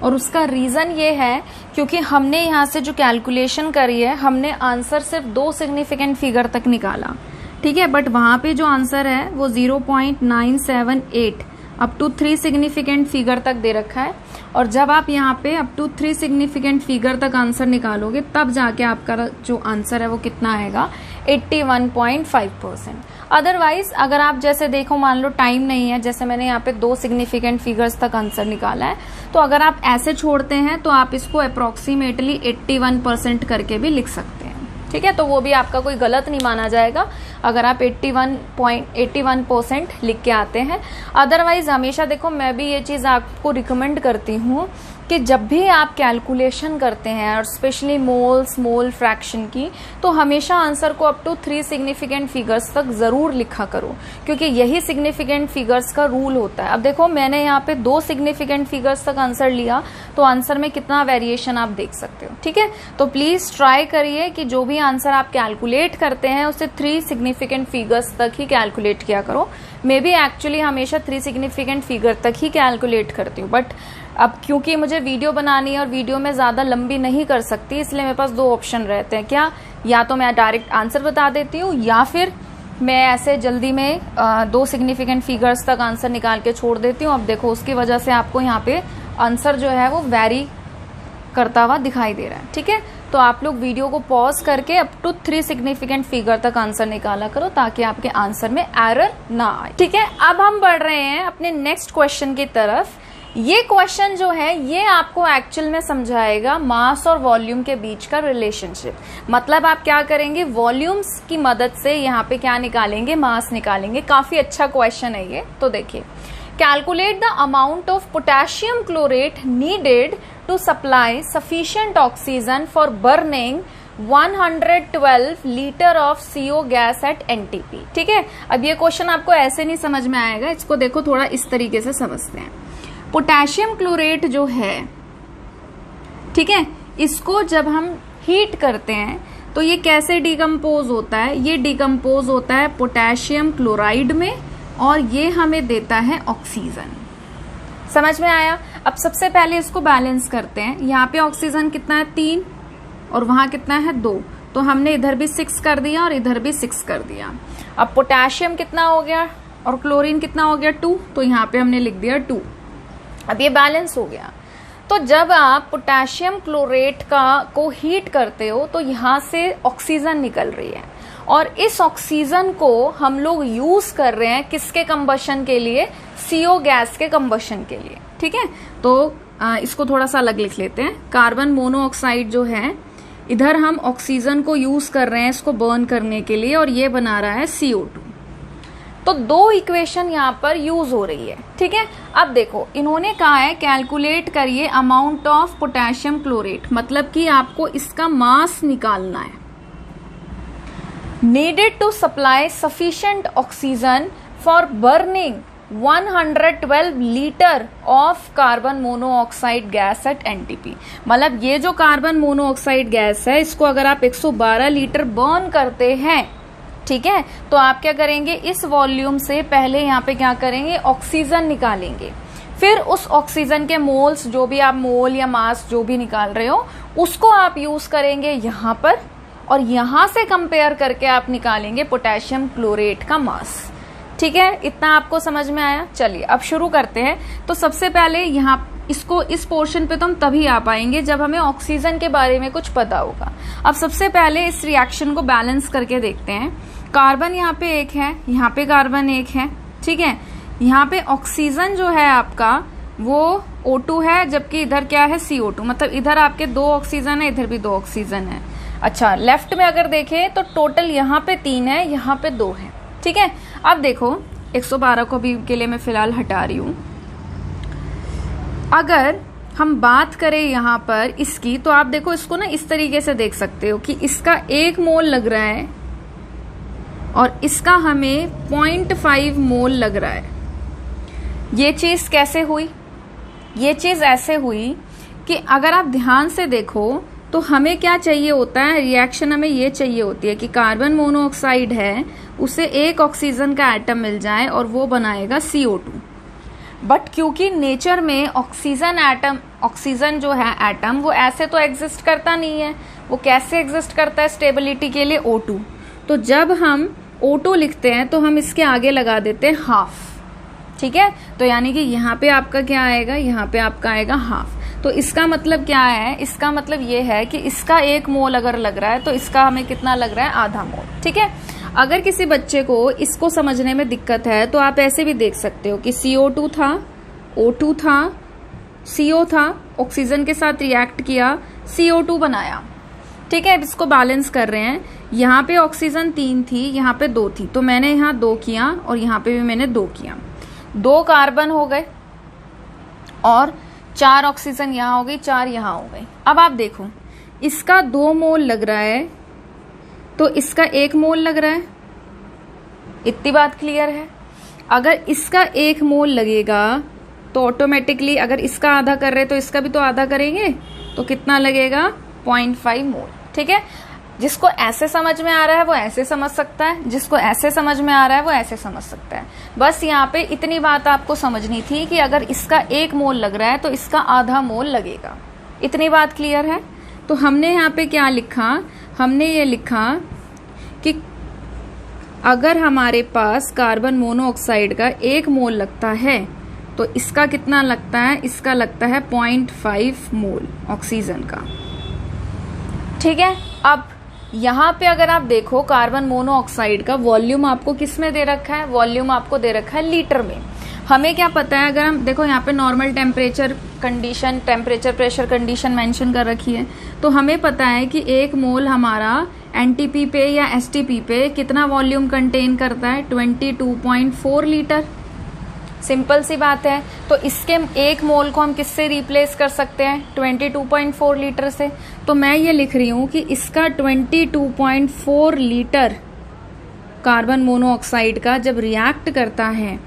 और उसका रीजन ये है क्योंकि हमने यहाँ से जो कैलकुलेशन करी है, हमने आंसर सिर्फ 2 सिग्निफिकेंट फिगर तक निकाला। ठीक है, बट वहां पे जो आंसर है वो 0.978 अप टू 3 सिग्निफिकेंट फिगर तक दे रखा है। और जब आप यहाँ पे अप टू 3 सिग्निफिकेंट फिगर तक आंसर निकालोगे तब जाके आपका जो आंसर है वो कितना आएगा 81.5%। अदरवाइज अगर आप जैसे देखो, मान लो टाइम नहीं है, जैसे मैंने यहाँ पे 2 सिग्निफिकेंट फिगर्स तक आंसर निकाला है, तो अगर आप ऐसे छोड़ते हैं तो आप इसको अप्रोक्सीमेटली 81% करके भी लिख सकते हैं। ठीक है, तो वो भी आपका कोई गलत नहीं माना जाएगा अगर आप 81% लिख के आते हैं। अदरवाइज हमेशा देखो, मैं भी ये चीज आपको रिकमेंड करती हूँ कि जब भी आप कैलकुलेशन करते हैं और स्पेशली मोल फ्रैक्शन की, तो हमेशा आंसर को अप टू 3 सिग्निफिकेंट फिगर्स तक जरूर लिखा करो, क्योंकि यही सिग्निफिकेंट फिगर्स का रूल होता है। अब देखो, मैंने यहाँ पे 2 सिग्निफिकेंट फिगर्स तक आंसर लिया, तो आंसर में कितना वेरिएशन आप देख सकते हो। ठीक है, तो प्लीज ट्राई करिए कि जो भी आंसर आप कैलकुलेट करते हैं उसे 3 सिग्निफिकेंट फिगर्स तक ही कैलकुलेट किया करो। मैं भी एक्चुअली हमेशा 3 सिग्निफिकेंट फिगर तक ही कैलकुलेट करती हूँ, बट अब क्योंकि मुझे वीडियो बनानी है और वीडियो में ज्यादा लंबी नहीं कर सकती, इसलिए मेरे पास 2 ऑप्शन रहते हैं। क्या, या तो मैं डायरेक्ट आंसर बता देती हूँ, या फिर मैं ऐसे जल्दी में 2 सिग्निफिकेंट फिगर्स तक आंसर निकाल के छोड़ देती हूँ। अब देखो, उसकी वजह से आपको यहाँ पे आंसर जो है वो वेरी करता हुआ दिखाई दे रहा है। ठीक है, तो आप लोग वीडियो को पॉज करके अप टू 3 सिग्निफिकेंट फिगर तक आंसर निकाला करो, ताकि आपके आंसर में एरर ना आए। ठीक है, अब हम बढ़ रहे हैं अपने नेक्स्ट क्वेश्चन की तरफ। ये क्वेश्चन जो है ये आपको एक्चुअल में समझाएगा मास और वॉल्यूम के बीच का रिलेशनशिप। मतलब आप क्या करेंगे, वॉल्यूम्स की मदद से यहाँ पे क्या निकालेंगे, मास निकालेंगे। काफी अच्छा क्वेश्चन है ये। तो देखिए, calculate the amount of potassium chlorate needed to supply sufficient oxygen for burning 112 litre of CO gas at NTP। ठीक है, अब ये क्वेश्चन आपको ऐसे नहीं समझ में आएगा, इसको देखो थोड़ा इस तरीके से समझते हैं। पोटेशियम क्लोरेट जो है, ठीक है, इसको जब हम हीट करते हैं तो ये कैसे डिकम्पोज होता है, ये डिकम्पोज होता है पोटेशियम क्लोराइड में, और ये हमें देता है ऑक्सीजन। समझ में आया? अब सबसे पहले इसको बैलेंस करते हैं। यहाँ पे ऑक्सीजन कितना है 3 और वहां कितना है 2, तो हमने इधर भी 6 कर दिया और इधर भी 6 कर दिया। अब पोटेशियम कितना हो गया और क्लोरीन कितना हो गया 2, तो यहाँ पे हमने लिख दिया 2। अब ये बैलेंस हो गया। तो जब आप पोटेशियम क्लोरेट को हीट करते हो तो यहाँ से ऑक्सीजन निकल रही है, और इस ऑक्सीजन को हम लोग यूज कर रहे हैं किसके कंबशन के लिए, CO गैस के कंबशन के लिए। ठीक है, तो इसको थोड़ा सा अलग लिख लेते हैं। कार्बन मोनोऑक्साइड जो है, इधर हम ऑक्सीजन को यूज कर रहे हैं इसको बर्न करने के लिए, और ये बना रहा है CO2। तो 2 इक्वेशन यहाँ पर यूज हो रही है। ठीक है, अब देखो, इन्होंने कहा है कैलकुलेट करिए अमाउंट ऑफ पोटेशियम क्लोरेट, मतलब कि आपको इसका मास निकालना है। Needed to supply sufficient oxygen for burning 112 litre of carbon monoxide gas at NTP। मतलब ये जो कार्बन मोनोऑक्साइड गैस है, इसको अगर आप 112 लीटर बर्न करते हैं, ठीक है, तो आप क्या करेंगे, इस वॉल्यूम से पहले यहाँ पे क्या करेंगे, ऑक्सीजन निकालेंगे, फिर उस ऑक्सीजन के मोल्स, जो भी आप मोल या मास जो भी निकाल रहे हो, उसको आप यूज करेंगे यहाँ पर, और यहां से कंपेयर करके आप निकालेंगे पोटेशियम क्लोरेट का मास। ठीक है, इतना आपको समझ में आया। चलिए अब शुरू करते हैं। तो सबसे पहले यहाँ इसको, इस पोर्शन पे तो हम तभी आ पाएंगे जब हमें ऑक्सीजन के बारे में कुछ पता होगा। अब सबसे पहले इस रिएक्शन को बैलेंस करके देखते हैं। कार्बन यहाँ पे एक है, यहाँ पे कार्बन एक है, ठीक है। यहाँ पे ऑक्सीजन जो है आपका वो O2 है, जबकि इधर क्या है CO2, मतलब इधर आपके 2 ऑक्सीजन है, इधर भी 2 ऑक्सीजन है। अच्छा, लेफ्ट में अगर देखें तो टोटल यहाँ पे 3 है, यहाँ पे 2 है, ठीक है। अब देखो 112 को भी के लिए मैं फिलहाल हटा रही हूं। अगर हम बात करें यहाँ पर इसकी, तो आप देखो इसको ना इस तरीके से देख सकते हो कि इसका 1 मोल लग रहा है और इसका हमें 0.5 मोल लग रहा है। ये चीज कैसे हुई? ये चीज ऐसे हुई कि अगर आप ध्यान से देखो तो हमें क्या चाहिए होता है, रिएक्शन हमें ये चाहिए होती है कि कार्बन मोनोऑक्साइड है, उसे 1 ऑक्सीजन का एटम मिल जाए और वो बनाएगा CO2। बट क्योंकि नेचर में ऑक्सीजन जो है एटम, वो ऐसे तो एग्जिस्ट करता नहीं है। वो कैसे एग्जिस्ट करता है स्टेबिलिटी के लिए? O2। तो जब हम O2 लिखते हैं तो हम इसके आगे लगा देते हैं हाफ, ठीक है। तो यानी कि यहाँ पे आपका क्या आएगा, यहाँ पे आपका आएगा हाफ। तो इसका मतलब क्या है? इसका मतलब ये है कि इसका 1 मोल अगर लग रहा है तो इसका हमें कितना लग रहा है? आधा मोल, ठीक है। अगर किसी बच्चे को इसको समझने में दिक्कत है तो आप ऐसे भी देख सकते हो कि CO2 था, O2 था, CO था, ऑक्सीजन के साथ रिएक्ट किया, CO2 बनाया, ठीक है। अब इसको बैलेंस कर रहे हैं। यहाँ पे ऑक्सीजन 3 थी, यहाँ पे 2 थी, तो मैंने यहाँ 2 किया और यहाँ पे भी मैंने 2 किया। 2 कार्बन हो गए और 4 ऑक्सीजन यहाँ हो गई, 4 यहाँ हो गई। अब आप देखो इसका 2 मोल लग रहा है तो इसका 1 मोल लग रहा है। इतनी बात क्लियर है। अगर इसका 1 मोल लगेगा तो ऑटोमेटिकली अगर इसका आधा कर रहे तो इसका भी तो आधा करेंगे, तो कितना लगेगा? 0.5 मोल, ठीक है। जिसको ऐसे समझ में आ रहा है वो ऐसे समझ सकता है, जिसको ऐसे समझ में आ रहा है वो ऐसे समझ सकता है। बस यहाँ पे इतनी बात आपको समझनी थी कि अगर इसका 1 मोल लग रहा है तो इसका आधा मोल लगेगा। इतनी बात क्लियर है। तो हमने यहाँ पे क्या लिखा? हमने ये लिखा कि अगर हमारे पास कार्बन मोनोऑक्साइड का 1 मोल लगता है तो इसका कितना लगता है? इसका लगता है 0.5 मोल ऑक्सीजन का, ठीक है। अब यहाँ पे अगर आप देखो कार्बन मोनोऑक्साइड का वॉल्यूम आपको किस में दे रखा है? वॉल्यूम आपको दे रखा है लीटर में। हमें क्या पता है? अगर हम देखो यहाँ पे normal temperature condition, temperature pressure condition mention कर रखी है, तो हमें पता है कि 1 मोल हमारा NTP पे या STP पे कितना वॉल्यूम कंटेन करता है? 22.4 लीटर। सिंपल सी बात है। तो इसके 1 मोल को हम किससे रिप्लेस कर सकते हैं? 22.4 लीटर से। तो मैं ये लिख रही हूं कि इसका 22.4 लीटर कार्बन मोनोऑक्साइड का जब रिएक्ट करता है,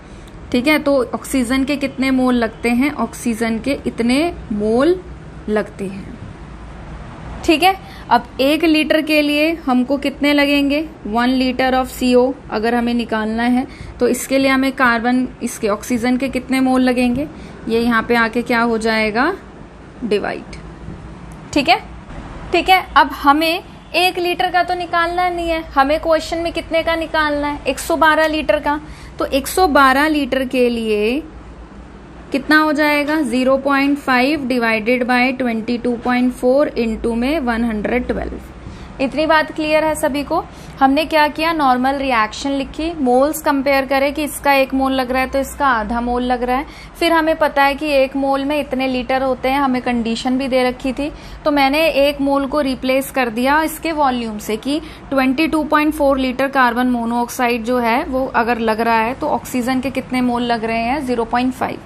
ठीक है, तो ऑक्सीजन के कितने मोल लगते हैं? ऑक्सीजन के इतने मोल लगते हैं, ठीक है। अब 1 लीटर के लिए हमको कितने लगेंगे? 1 लीटर ऑफ CO अगर हमें निकालना है तो इसके लिए हमें कार्बन, इसके ऑक्सीजन के कितने मोल लगेंगे? ये यहाँ पे आके क्या हो जाएगा? डिवाइड, ठीक है, ठीक है। अब हमें 1 लीटर का तो निकालना नहीं है, हमें क्वेश्चन में कितने का निकालना है? 112 लीटर का। तो 112 लीटर के लिए कितना हो जाएगा? 0.5 डिवाइडेड बाय 22.4 इंटू में 112। इतनी बात क्लियर है सभी को? हमने क्या किया? नॉर्मल रिएक्शन लिखी, मोल्स कंपेयर करें कि इसका 1 मोल लग रहा है तो इसका आधा मोल लग रहा है। फिर हमें पता है कि 1 मोल में इतने लीटर होते हैं, हमें कंडीशन भी दे रखी थी। तो मैंने 1 मोल को रिप्लेस कर दिया इसके वॉल्यूम से कि 22.4 लीटर कार्बन मोनोऑक्साइड जो है वो अगर लग रहा है तो ऑक्सीजन के कितने मोल लग रहे हैं? 0.5।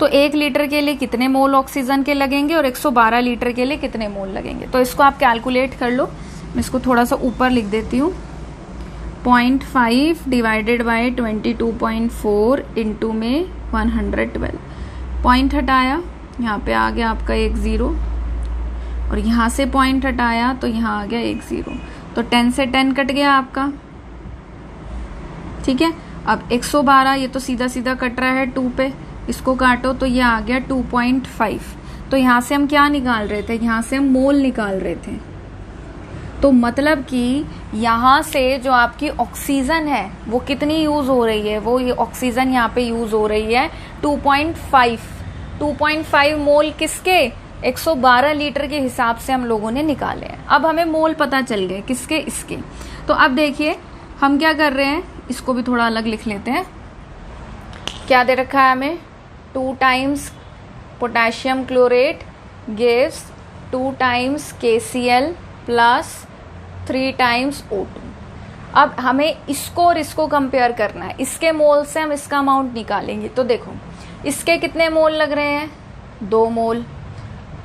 तो 1 लीटर के लिए कितने मोल ऑक्सीजन के लगेंगे और 112 लीटर के लिए कितने मोल लगेंगे? तो इसको आप कैलकुलेट कर लो। मैं इसको थोड़ा सा ऊपर लिख देती हूँ। 0.5 डिवाइडेड बाय 22.4 इंटू में 112। पॉइंट हटाया, यहाँ पे आ गया आपका 1 0 और यहाँ से पॉइंट हटाया तो यहाँ आ गया 1 0। तो 10 से 10 कट गया आपका, ठीक है। अब 112 ये तो सीधा सीधा कट रहा है 2 पे, इसको काटो तो ये आ गया 2.5। तो यहाँ से हम क्या निकाल रहे थे, यहाँ से हम मोल निकाल रहे थे। तो मतलब कि यहाँ से जो आपकी ऑक्सीजन है वो कितनी यूज हो रही है, वो ये ऑक्सीजन यहाँ पे यूज हो रही है 2.5 मोल किसके, 112 लीटर के हिसाब से हम लोगों ने निकाले हैं। अब हमें मोल पता चल गए किसके, इसके। तो अब देखिए हम क्या कर रहे हैं, इसको भी थोड़ा अलग लिख लेते हैं। क्या दे रखा है हमें, 2 times potassium chlorate gives 2 times KCl plus 3 times O2। अब हमें इसको और इसको कंपेयर करना है, इसके मोल से हम इसका अमाउंट निकालेंगे। तो देखो इसके कितने मोल लग रहे हैं, 2 मोल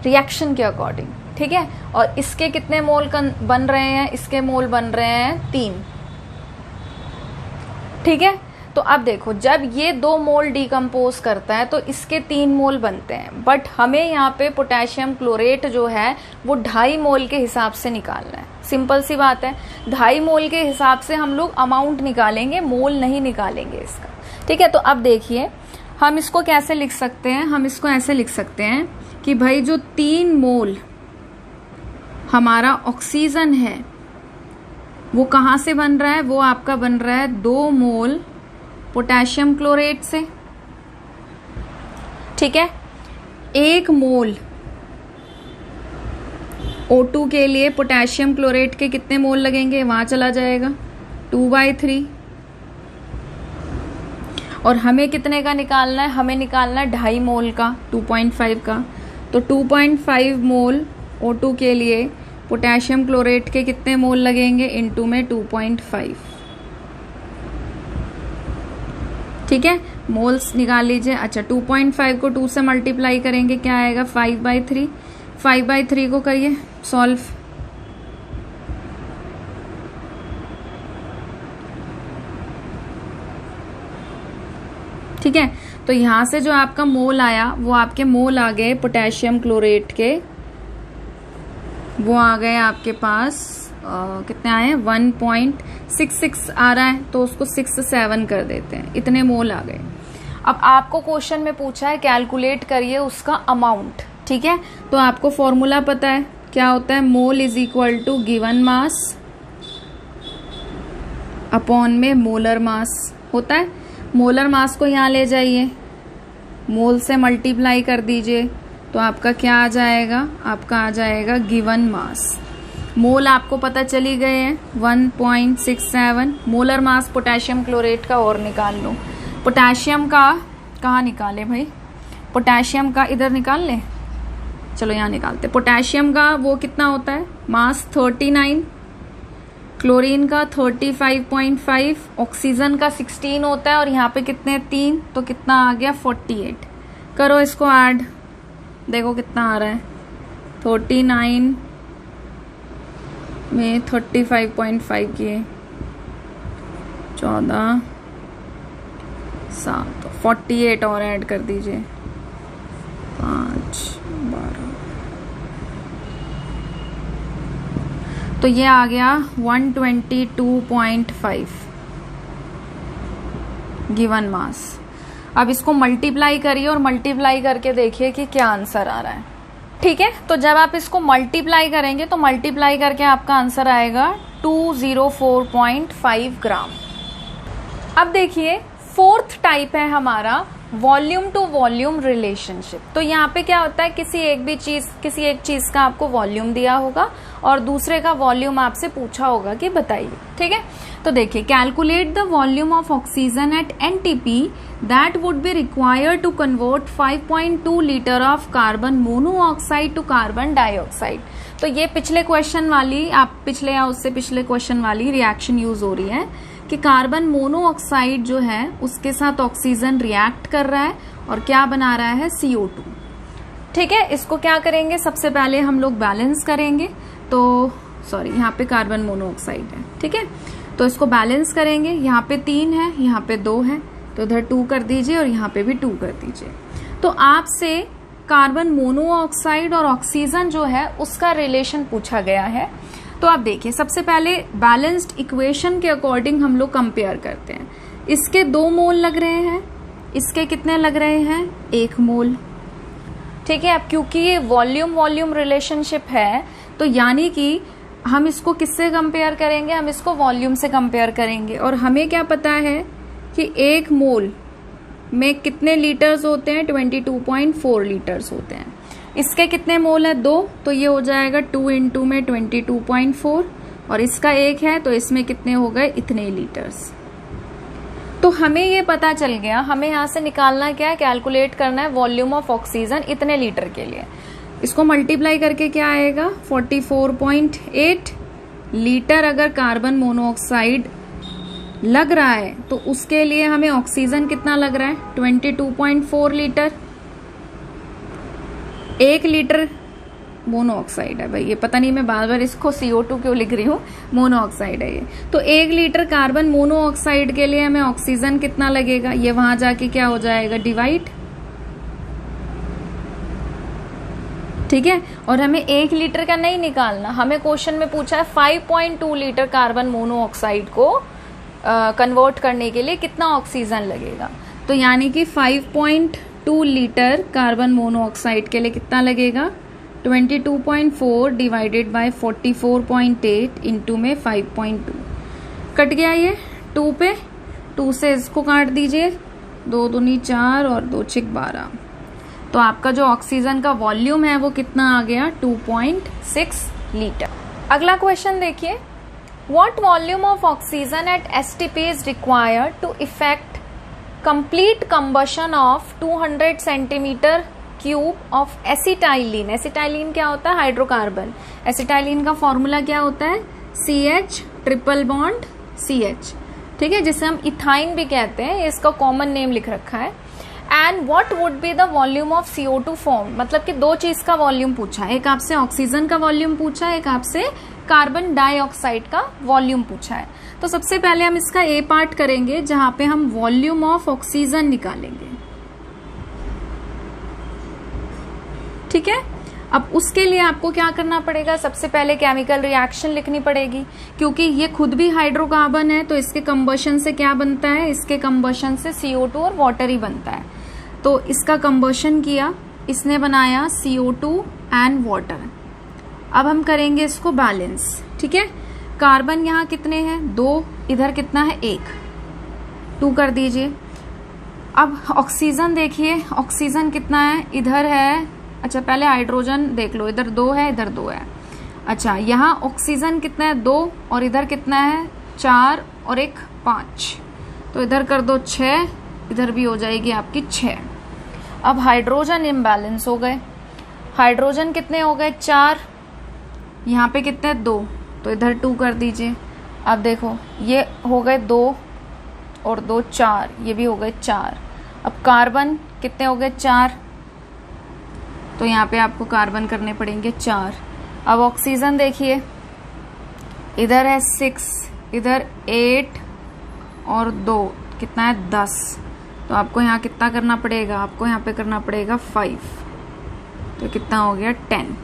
रिएक्शन के अकॉर्डिंग, ठीक है। और इसके कितने मोल बन रहे हैं, इसके मोल बन रहे हैं 3, ठीक है। तो अब देखो जब ये 2 मोल डिकम्पोज करता है तो इसके 3 मोल बनते हैं, बट हमें यहाँ पे पोटेशियम क्लोरेट जो है वो 2.5 मोल के हिसाब से निकालना है। सिंपल सी बात है, 2.5 मोल के हिसाब से हम लोग अमाउंट निकालेंगे, मोल नहीं निकालेंगे इसका, ठीक है। तो अब देखिए हम इसको कैसे लिख सकते हैं, हम इसको ऐसे लिख सकते हैं कि भाई जो 3 मोल हमारा ऑक्सीजन है वो कहाँ से बन रहा है, वो आपका बन रहा है 2 मोल पोटेशियम क्लोरेट से, ठीक है। 1 मोल O2 के लिए पोटेशियम क्लोरेट के कितने मोल लगेंगे, वहां चला जाएगा 2/3। और हमें कितने का निकालना है, हमें निकालना है 2.5 मोल का, 2.5 का। तो 2.5 मोल O2 के लिए पोटेशियम क्लोरेट के कितने मोल लगेंगे, इनटू में 2.5, ठीक है। मोल्स निकाल लीजिए। अच्छा 2.5 को 2 से मल्टीप्लाई करेंगे, क्या आएगा 5/3। 5/3 को करिए सॉल्व, ठीक है। तो यहां से जो आपका मोल आया वो आपके मोल आ गए पोटेशियम क्लोरेट के, वो आ गए आपके पास कितने आए, 1.66 आ रहा है, तो उसको 6 से 7 कर देते हैं, इतने मोल आ गए। अब आपको क्वेश्चन में पूछा है कैलकुलेट करिए उसका अमाउंट, ठीक है। तो आपको फॉर्मूला पता है क्या होता है, mole is equal to given mass upon में मोलर मास होता है। मोलर मास को यहाँ ले जाइए, मोल से मल्टीप्लाई कर दीजिए, तो आपका क्या आ जाएगा, आपका आ जाएगा गिवन मास। मोल आपको पता चली गए हैं 1.67। मोलर मास पोटेशियम क्लोरेट का और निकाल लो। पोटेशियम का कहाँ निकाले भाई, पोटेशियम का इधर निकाल ले, चलो यहाँ निकालते। पोटेशियम का वो कितना होता है, मास 39, क्लोरीन का 35.5, ऑक्सीजन का 16 होता है, और यहाँ पे कितने 3, तो कितना आ गया 48। करो इसको ऐड, देखो कितना आ रहा है, 39 में 35.5 किए 14 7, 48 और ऐड कर दीजिए, 5 12, तो ये आ गया 122.5 गिवन मास। अब इसको मल्टीप्लाई करिए और मल्टीप्लाई करके देखिए कि क्या आंसर आ रहा है, ठीक है। तो जब आप इसको मल्टीप्लाई करेंगे तो मल्टीप्लाई करके आपका आंसर आएगा 204.5 ग्राम। अब देखिए 4th टाइप है हमारा वॉल्यूम टू वॉल्यूम रिलेशनशिप। तो यहाँ पे क्या होता है, किसी एक चीज का आपको वॉल्यूम दिया होगा और दूसरे का वॉल्यूम आपसे पूछा होगा कि बताइए, ठीक है। तो देखिए calculate the volume of oxygen at NTP that would be required to convert 5.2 litre of carbon monoxide to carbon dioxide. तो ये पिछले क्वेश्चन वाली, आप पिछले या उससे पिछले क्वेश्चन वाली रिएक्शन यूज हो रही है कि कार्बन मोनोऑक्साइड जो है उसके साथ ऑक्सीजन रिएक्ट कर रहा है और क्या बना रहा है, CO2, ठीक है। इसको क्या करेंगे, सबसे पहले हम लोग बैलेंस करेंगे। तो सॉरी, यहाँ पे कार्बन मोनोऑक्साइड है, ठीक है। तो इसको बैलेंस करेंगे, यहाँ पे 3 है, यहाँ पे 2 है, तो इधर 2 कर दीजिए और यहाँ पे भी 2 कर दीजिए। तो आपसे कार्बन मोनोऑक्साइड और ऑक्सीजन जो है उसका रिलेशन पूछा गया है। तो आप देखिए सबसे पहले बैलेंस्ड इक्वेशन के अकॉर्डिंग हम लोग कंपेयर करते हैं। इसके 2 मोल लग रहे हैं, इसके कितने लग रहे हैं, 1 मोल। ठीक है, अब क्योंकि ये वॉल्यूम वॉल्यूम रिलेशनशिप है तो यानी कि हम इसको किससे कंपेयर करेंगे, हम इसको वॉल्यूम से कंपेयर करेंगे। और हमें क्या पता है कि 1 मोल में कितने लीटर्स होते हैं, 22.4 लीटर्स होते हैं। इसके कितने मोल है, 2, तो ये हो जाएगा 2 इंटू में 22.4, और इसका 1 है तो इसमें कितने हो गए, इतने लीटर्स। तो हमें ये पता चल गया, हमें यहाँ से निकालना क्या है, कैलकुलेट करना है वॉल्यूम ऑफ ऑक्सीजन इतने लीटर के लिए। इसको मल्टीप्लाई करके क्या आएगा, 44.8 लीटर अगर कार्बन मोनोऑक्साइड लग रहा है तो उसके लिए हमें ऑक्सीजन कितना लग रहा है, 22.4 लीटर। 1 लीटर मोनोऑक्साइड है भाई, ये पता नहीं मैं बार बार इसको CO2 क्यों लिख रही हूँ, मोनोऑक्साइड है ये। तो 1 लीटर कार्बन मोनोऑक्साइड के लिए हमें ऑक्सीजन कितना लगेगा, ये वहां जाके क्या हो जाएगा, डिवाइड। ठीक है, और हमें 1 लीटर का नहीं निकालना, हमें क्वेश्चन में पूछा है 5.2 लीटर कार्बन मोनोऑक्साइड को कन्वर्ट करने के लिए कितना ऑक्सीजन लगेगा। तो यानी कि 5.2 लीटर कार्बन मोनोऑक्साइड के लिए कितना लगेगा, 22.4 डिवाइडेड बाय 44.8 इंटू में 5.2। कट गया ये 2 पे, 2 से इसको काट दीजिए, 2 दूनी 4 और 2 छिक 12। तो आपका जो ऑक्सीजन का वॉल्यूम है वो कितना आ गया, 2.6 लीटर। अगला क्वेश्चन देखिए, what volume of oxygen at STP is required to effect complete combustion of 200 centimetre cube of acetylene. Acetylene क्या होता है, हाइड्रोकार्बन। एसिटाइलिन का फॉर्मूला क्या होता है, CH ट्रिपल बॉन्ड CH। ठीक है, जिसे हम इथाइन भी कहते हैं, इसका कॉमन नेम लिख रखा है। And what would be the volume of CO2 form, मतलब कि 2 चीज का वॉल्यूम पूछा है, एक आपसे ऑक्सीजन का वॉल्यूम पूछा है, एक आपसे कार्बन डाइऑक्साइड का वॉल्यूम पूछा है। तो सबसे पहले हम इसका A पार्ट करेंगे जहां पे हम वॉल्यूम ऑफ ऑक्सीजन निकालेंगे। ठीक है, अब उसके लिए आपको क्या करना पड़ेगा, सबसे पहले केमिकल रिएक्शन लिखनी पड़ेगी, क्योंकि ये खुद भी हाइड्रोकार्बन है तो इसके कंबशन से क्या बनता है, इसके कंबशन से CO2 और वाटर ही बनता है। तो इसका कंबशन किया, इसने बनाया CO2 एंड वाटर। अब हम करेंगे इसको बैलेंस। ठीक है, कार्बन यहाँ कितने हैं, 2, इधर कितना है, 1, 2 कर दीजिए। अब ऑक्सीजन देखिए, ऑक्सीजन कितना है, इधर है, अच्छा पहले हाइड्रोजन देख लो, इधर 2 है, इधर 2 है। अच्छा, यहाँ ऑक्सीजन कितना है, 2, और इधर कितना है, 4 और 1 5, तो इधर कर दो 6, इधर भी हो जाएगी आपकी 6। अब हाइड्रोजन इम्बैलेंस हो गए, हाइड्रोजन कितने हो गए, 4, यहाँ पे कितने, 2, तो इधर 2 कर दीजिए। अब देखो ये हो गए 2 और 2 4, ये भी हो गए 4। अब कार्बन कितने हो गए, 4, तो यहाँ पे आपको कार्बन करने पड़ेंगे 4। अब ऑक्सीजन देखिए, इधर है 6, इधर 8 और 2, कितना है, 10। तो आपको यहाँ कितना करना पड़ेगा, आपको यहाँ पे करना पड़ेगा 5, तो कितना हो गया, 10।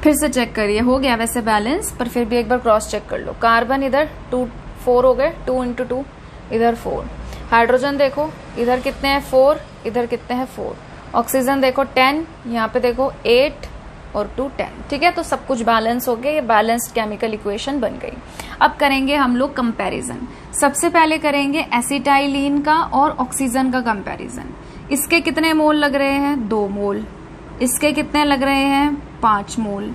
फिर से चेक करिए, हो गया वैसे बैलेंस, पर फिर भी एक बार क्रॉस चेक कर लो। कार्बन इधर 2 4 हो गए, 2 इंटू 2, इधर 4। हाइड्रोजन देखो, इधर कितने हैं, 4, इधर कितने हैं, 4। ऑक्सीजन देखो 10, यहाँ पे देखो 8 और 2 10। ठीक है, तो सब कुछ बैलेंस हो गया, ये बैलेंस्ड केमिकल इक्वेशन बन गई। अब करेंगे हम लोग कंपैरिजन। सबसे पहले करेंगे एसिटाइलिन का और ऑक्सीजन का कंपैरिजन। इसके कितने मोल लग रहे हैं, 2 मोल। इसके कितने लग रहे हैं, 5 मोल।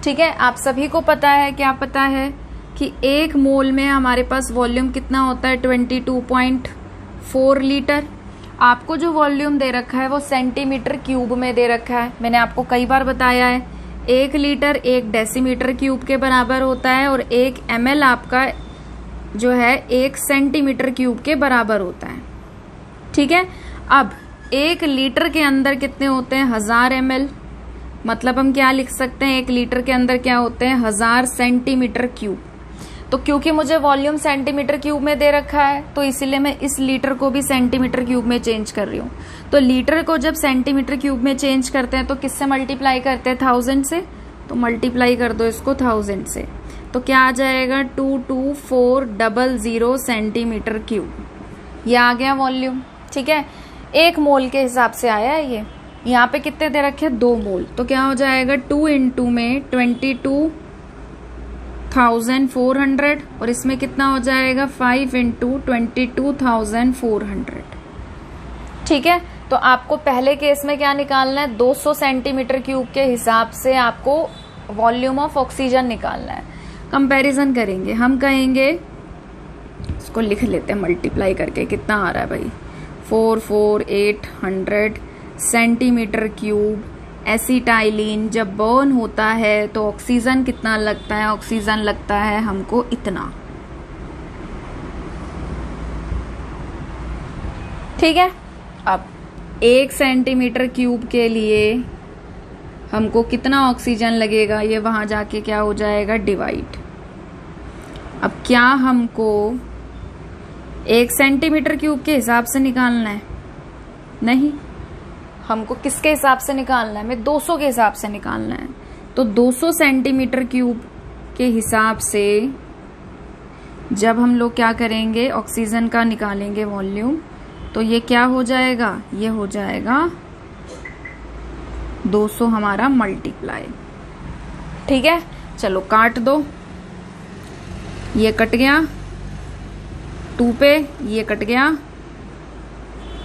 ठीक है, आप सभी को पता है, क्या पता है कि 1 मोल में हमारे पास वॉल्यूम कितना होता है, 22.4 लीटर। आपको जो वॉल्यूम दे रखा है वो सेंटीमीटर क्यूब में दे रखा है। मैंने आपको कई बार बताया है, 1 लीटर 1 डेसीमीटर क्यूब के बराबर होता है, और 1 ml आपका जो है 1 सेंटीमीटर क्यूब के बराबर होता है। ठीक है, अब 1 लीटर के अंदर कितने होते हैं, 1000 ml। मतलब हम क्या लिख सकते हैं, 1 लीटर के अंदर क्या होते हैं, 1000 सेंटीमीटर क्यूब। तो क्योंकि मुझे वॉल्यूम सेंटीमीटर क्यूब में दे रखा है, तो इसीलिए मैं इस लीटर को भी सेंटीमीटर क्यूब में चेंज कर रही हूँ। तो लीटर को जब सेंटीमीटर क्यूब में चेंज करते हैं तो किससे मल्टीप्लाई करते हैं, 1000 से। तो मल्टीप्लाई कर दो इसको 1000 से, तो क्या आ जाएगा, 22400 सेंटीमीटर क्यूब। ये आ गया वॉल्यूम। ठीक है, 1 मोल के हिसाब से आया है ये। यहाँ पे कितने दे रखे हैं 2 मोल, तो क्या हो जाएगा 2 इंटू में 22,400 और इसमें कितना हो जाएगा 5 इंटू 22,400। ठीक है, तो आपको पहले केस में क्या निकालना है 200 सेंटीमीटर क्यूब के हिसाब से आपको वॉल्यूम ऑफ ऑक्सीजन निकालना है। कंपैरिजन करेंगे, हम कहेंगे इसको लिख लेते हैं मल्टीप्लाई करके, कितना आ रहा है भाई 44800 सेंटीमीटर क्यूब एसिटाइलिन जब बर्न होता है तो ऑक्सीजन कितना लगता है, ऑक्सीजन लगता है हमको इतना। ठीक है, अब 1 सेंटीमीटर क्यूब के लिए हमको कितना ऑक्सीजन लगेगा, ये वहां जाके क्या हो जाएगा डिवाइड। अब क्या हमको 1 सेंटीमीटर क्यूब के हिसाब से निकालना है, नहीं, हमको किसके हिसाब से निकालना है, हमें 200 के हिसाब से निकालना है। तो 200 सेंटीमीटर क्यूब के हिसाब से जब हम लोग क्या करेंगे ऑक्सीजन का निकालेंगे वॉल्यूम, तो ये क्या हो जाएगा, ये हो जाएगा 200 हमारा मल्टीप्लाई। ठीक है, चलो काट दो, ये कट गया 2 पे, ये कट गया।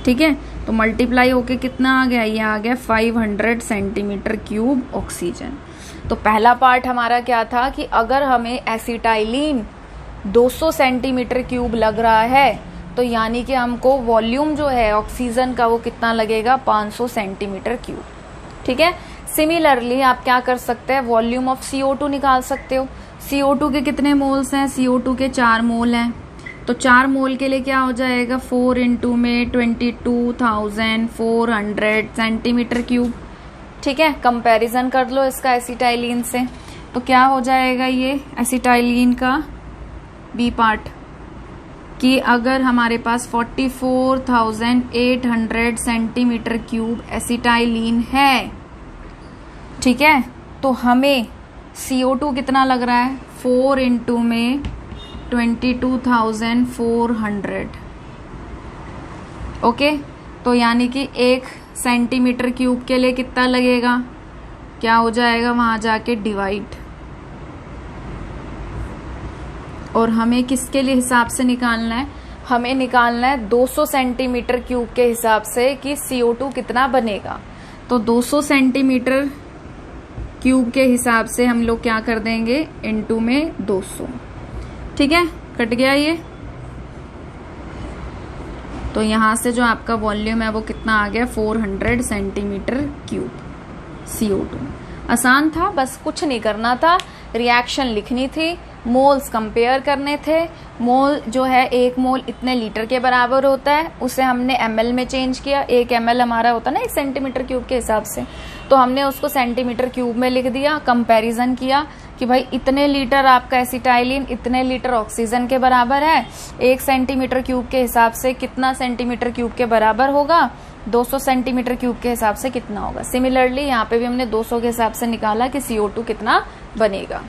ठीक है, तो मल्टीप्लाई होके कितना आ गया, ये आ गया 500 सेंटीमीटर क्यूब ऑक्सीजन। तो पहला पार्ट हमारा क्या था कि अगर हमें एसिटाइलिन 200 सेंटीमीटर क्यूब लग रहा है तो यानी कि हमको वॉल्यूम जो है ऑक्सीजन का वो कितना लगेगा 500 सेंटीमीटर क्यूब। ठीक है, सिमिलरली आप क्या कर सकते हैं वॉल्यूम ऑफ CO2 निकाल सकते हो। CO2 के कितने मोल्स हैं, CO2 के 4 मोल हैं, तो 4 मोल के लिए क्या हो जाएगा 4 इंटू में 22,400 सेंटीमीटर क्यूब। ठीक है, कंपैरिजन कर लो इसका एसिटाइलिन से, तो क्या हो जाएगा ये एसिटाइलिन का बी पार्ट कि अगर हमारे पास 44,800 सेंटीमीटर क्यूब एसिटाइलिन है, ठीक है, तो हमें CO2 कितना लग रहा है 4 इंटू में 22,400। ओके, तो यानी कि 1 सेंटीमीटर क्यूब के लिए कितना लगेगा, क्या हो जाएगा वहां जाके डिवाइड। और हमें किसके लिए हिसाब से निकालना है, हमें निकालना है 200 सेंटीमीटर क्यूब के हिसाब से कि CO2 कितना बनेगा। तो 200 सेंटीमीटर क्यूब के हिसाब से हम लोग क्या कर देंगे इनटू में 200। ठीक है, कट गया ये, तो यहां से जो आपका वॉल्यूम है वो कितना आ गया 400 सेंटीमीटर क्यूब CO2। आसान था, बस कुछ नहीं करना था, रिएक्शन लिखनी थी, मोल्स कंपेयर करने थे। मोल जो है 1 मोल इतने लीटर के बराबर होता है, उसे हमने ml में चेंज किया। 1 ml हमारा होता है ना 1 सेंटीमीटर क्यूब के हिसाब से, तो हमने उसको सेंटीमीटर क्यूब में लिख दिया। कंपैरिजन किया कि भाई इतने लीटर आपका एसिटाइलिन इतने लीटर ऑक्सीजन के बराबर है, 1 सेंटीमीटर क्यूब के हिसाब से कितना सेंटीमीटर क्यूब के बराबर होगा, 200 सेंटीमीटर क्यूब के हिसाब से कितना होगा। सिमिलरली यहाँ पे भी हमने 200 के हिसाब से निकाला कि CO2 कितना बनेगा।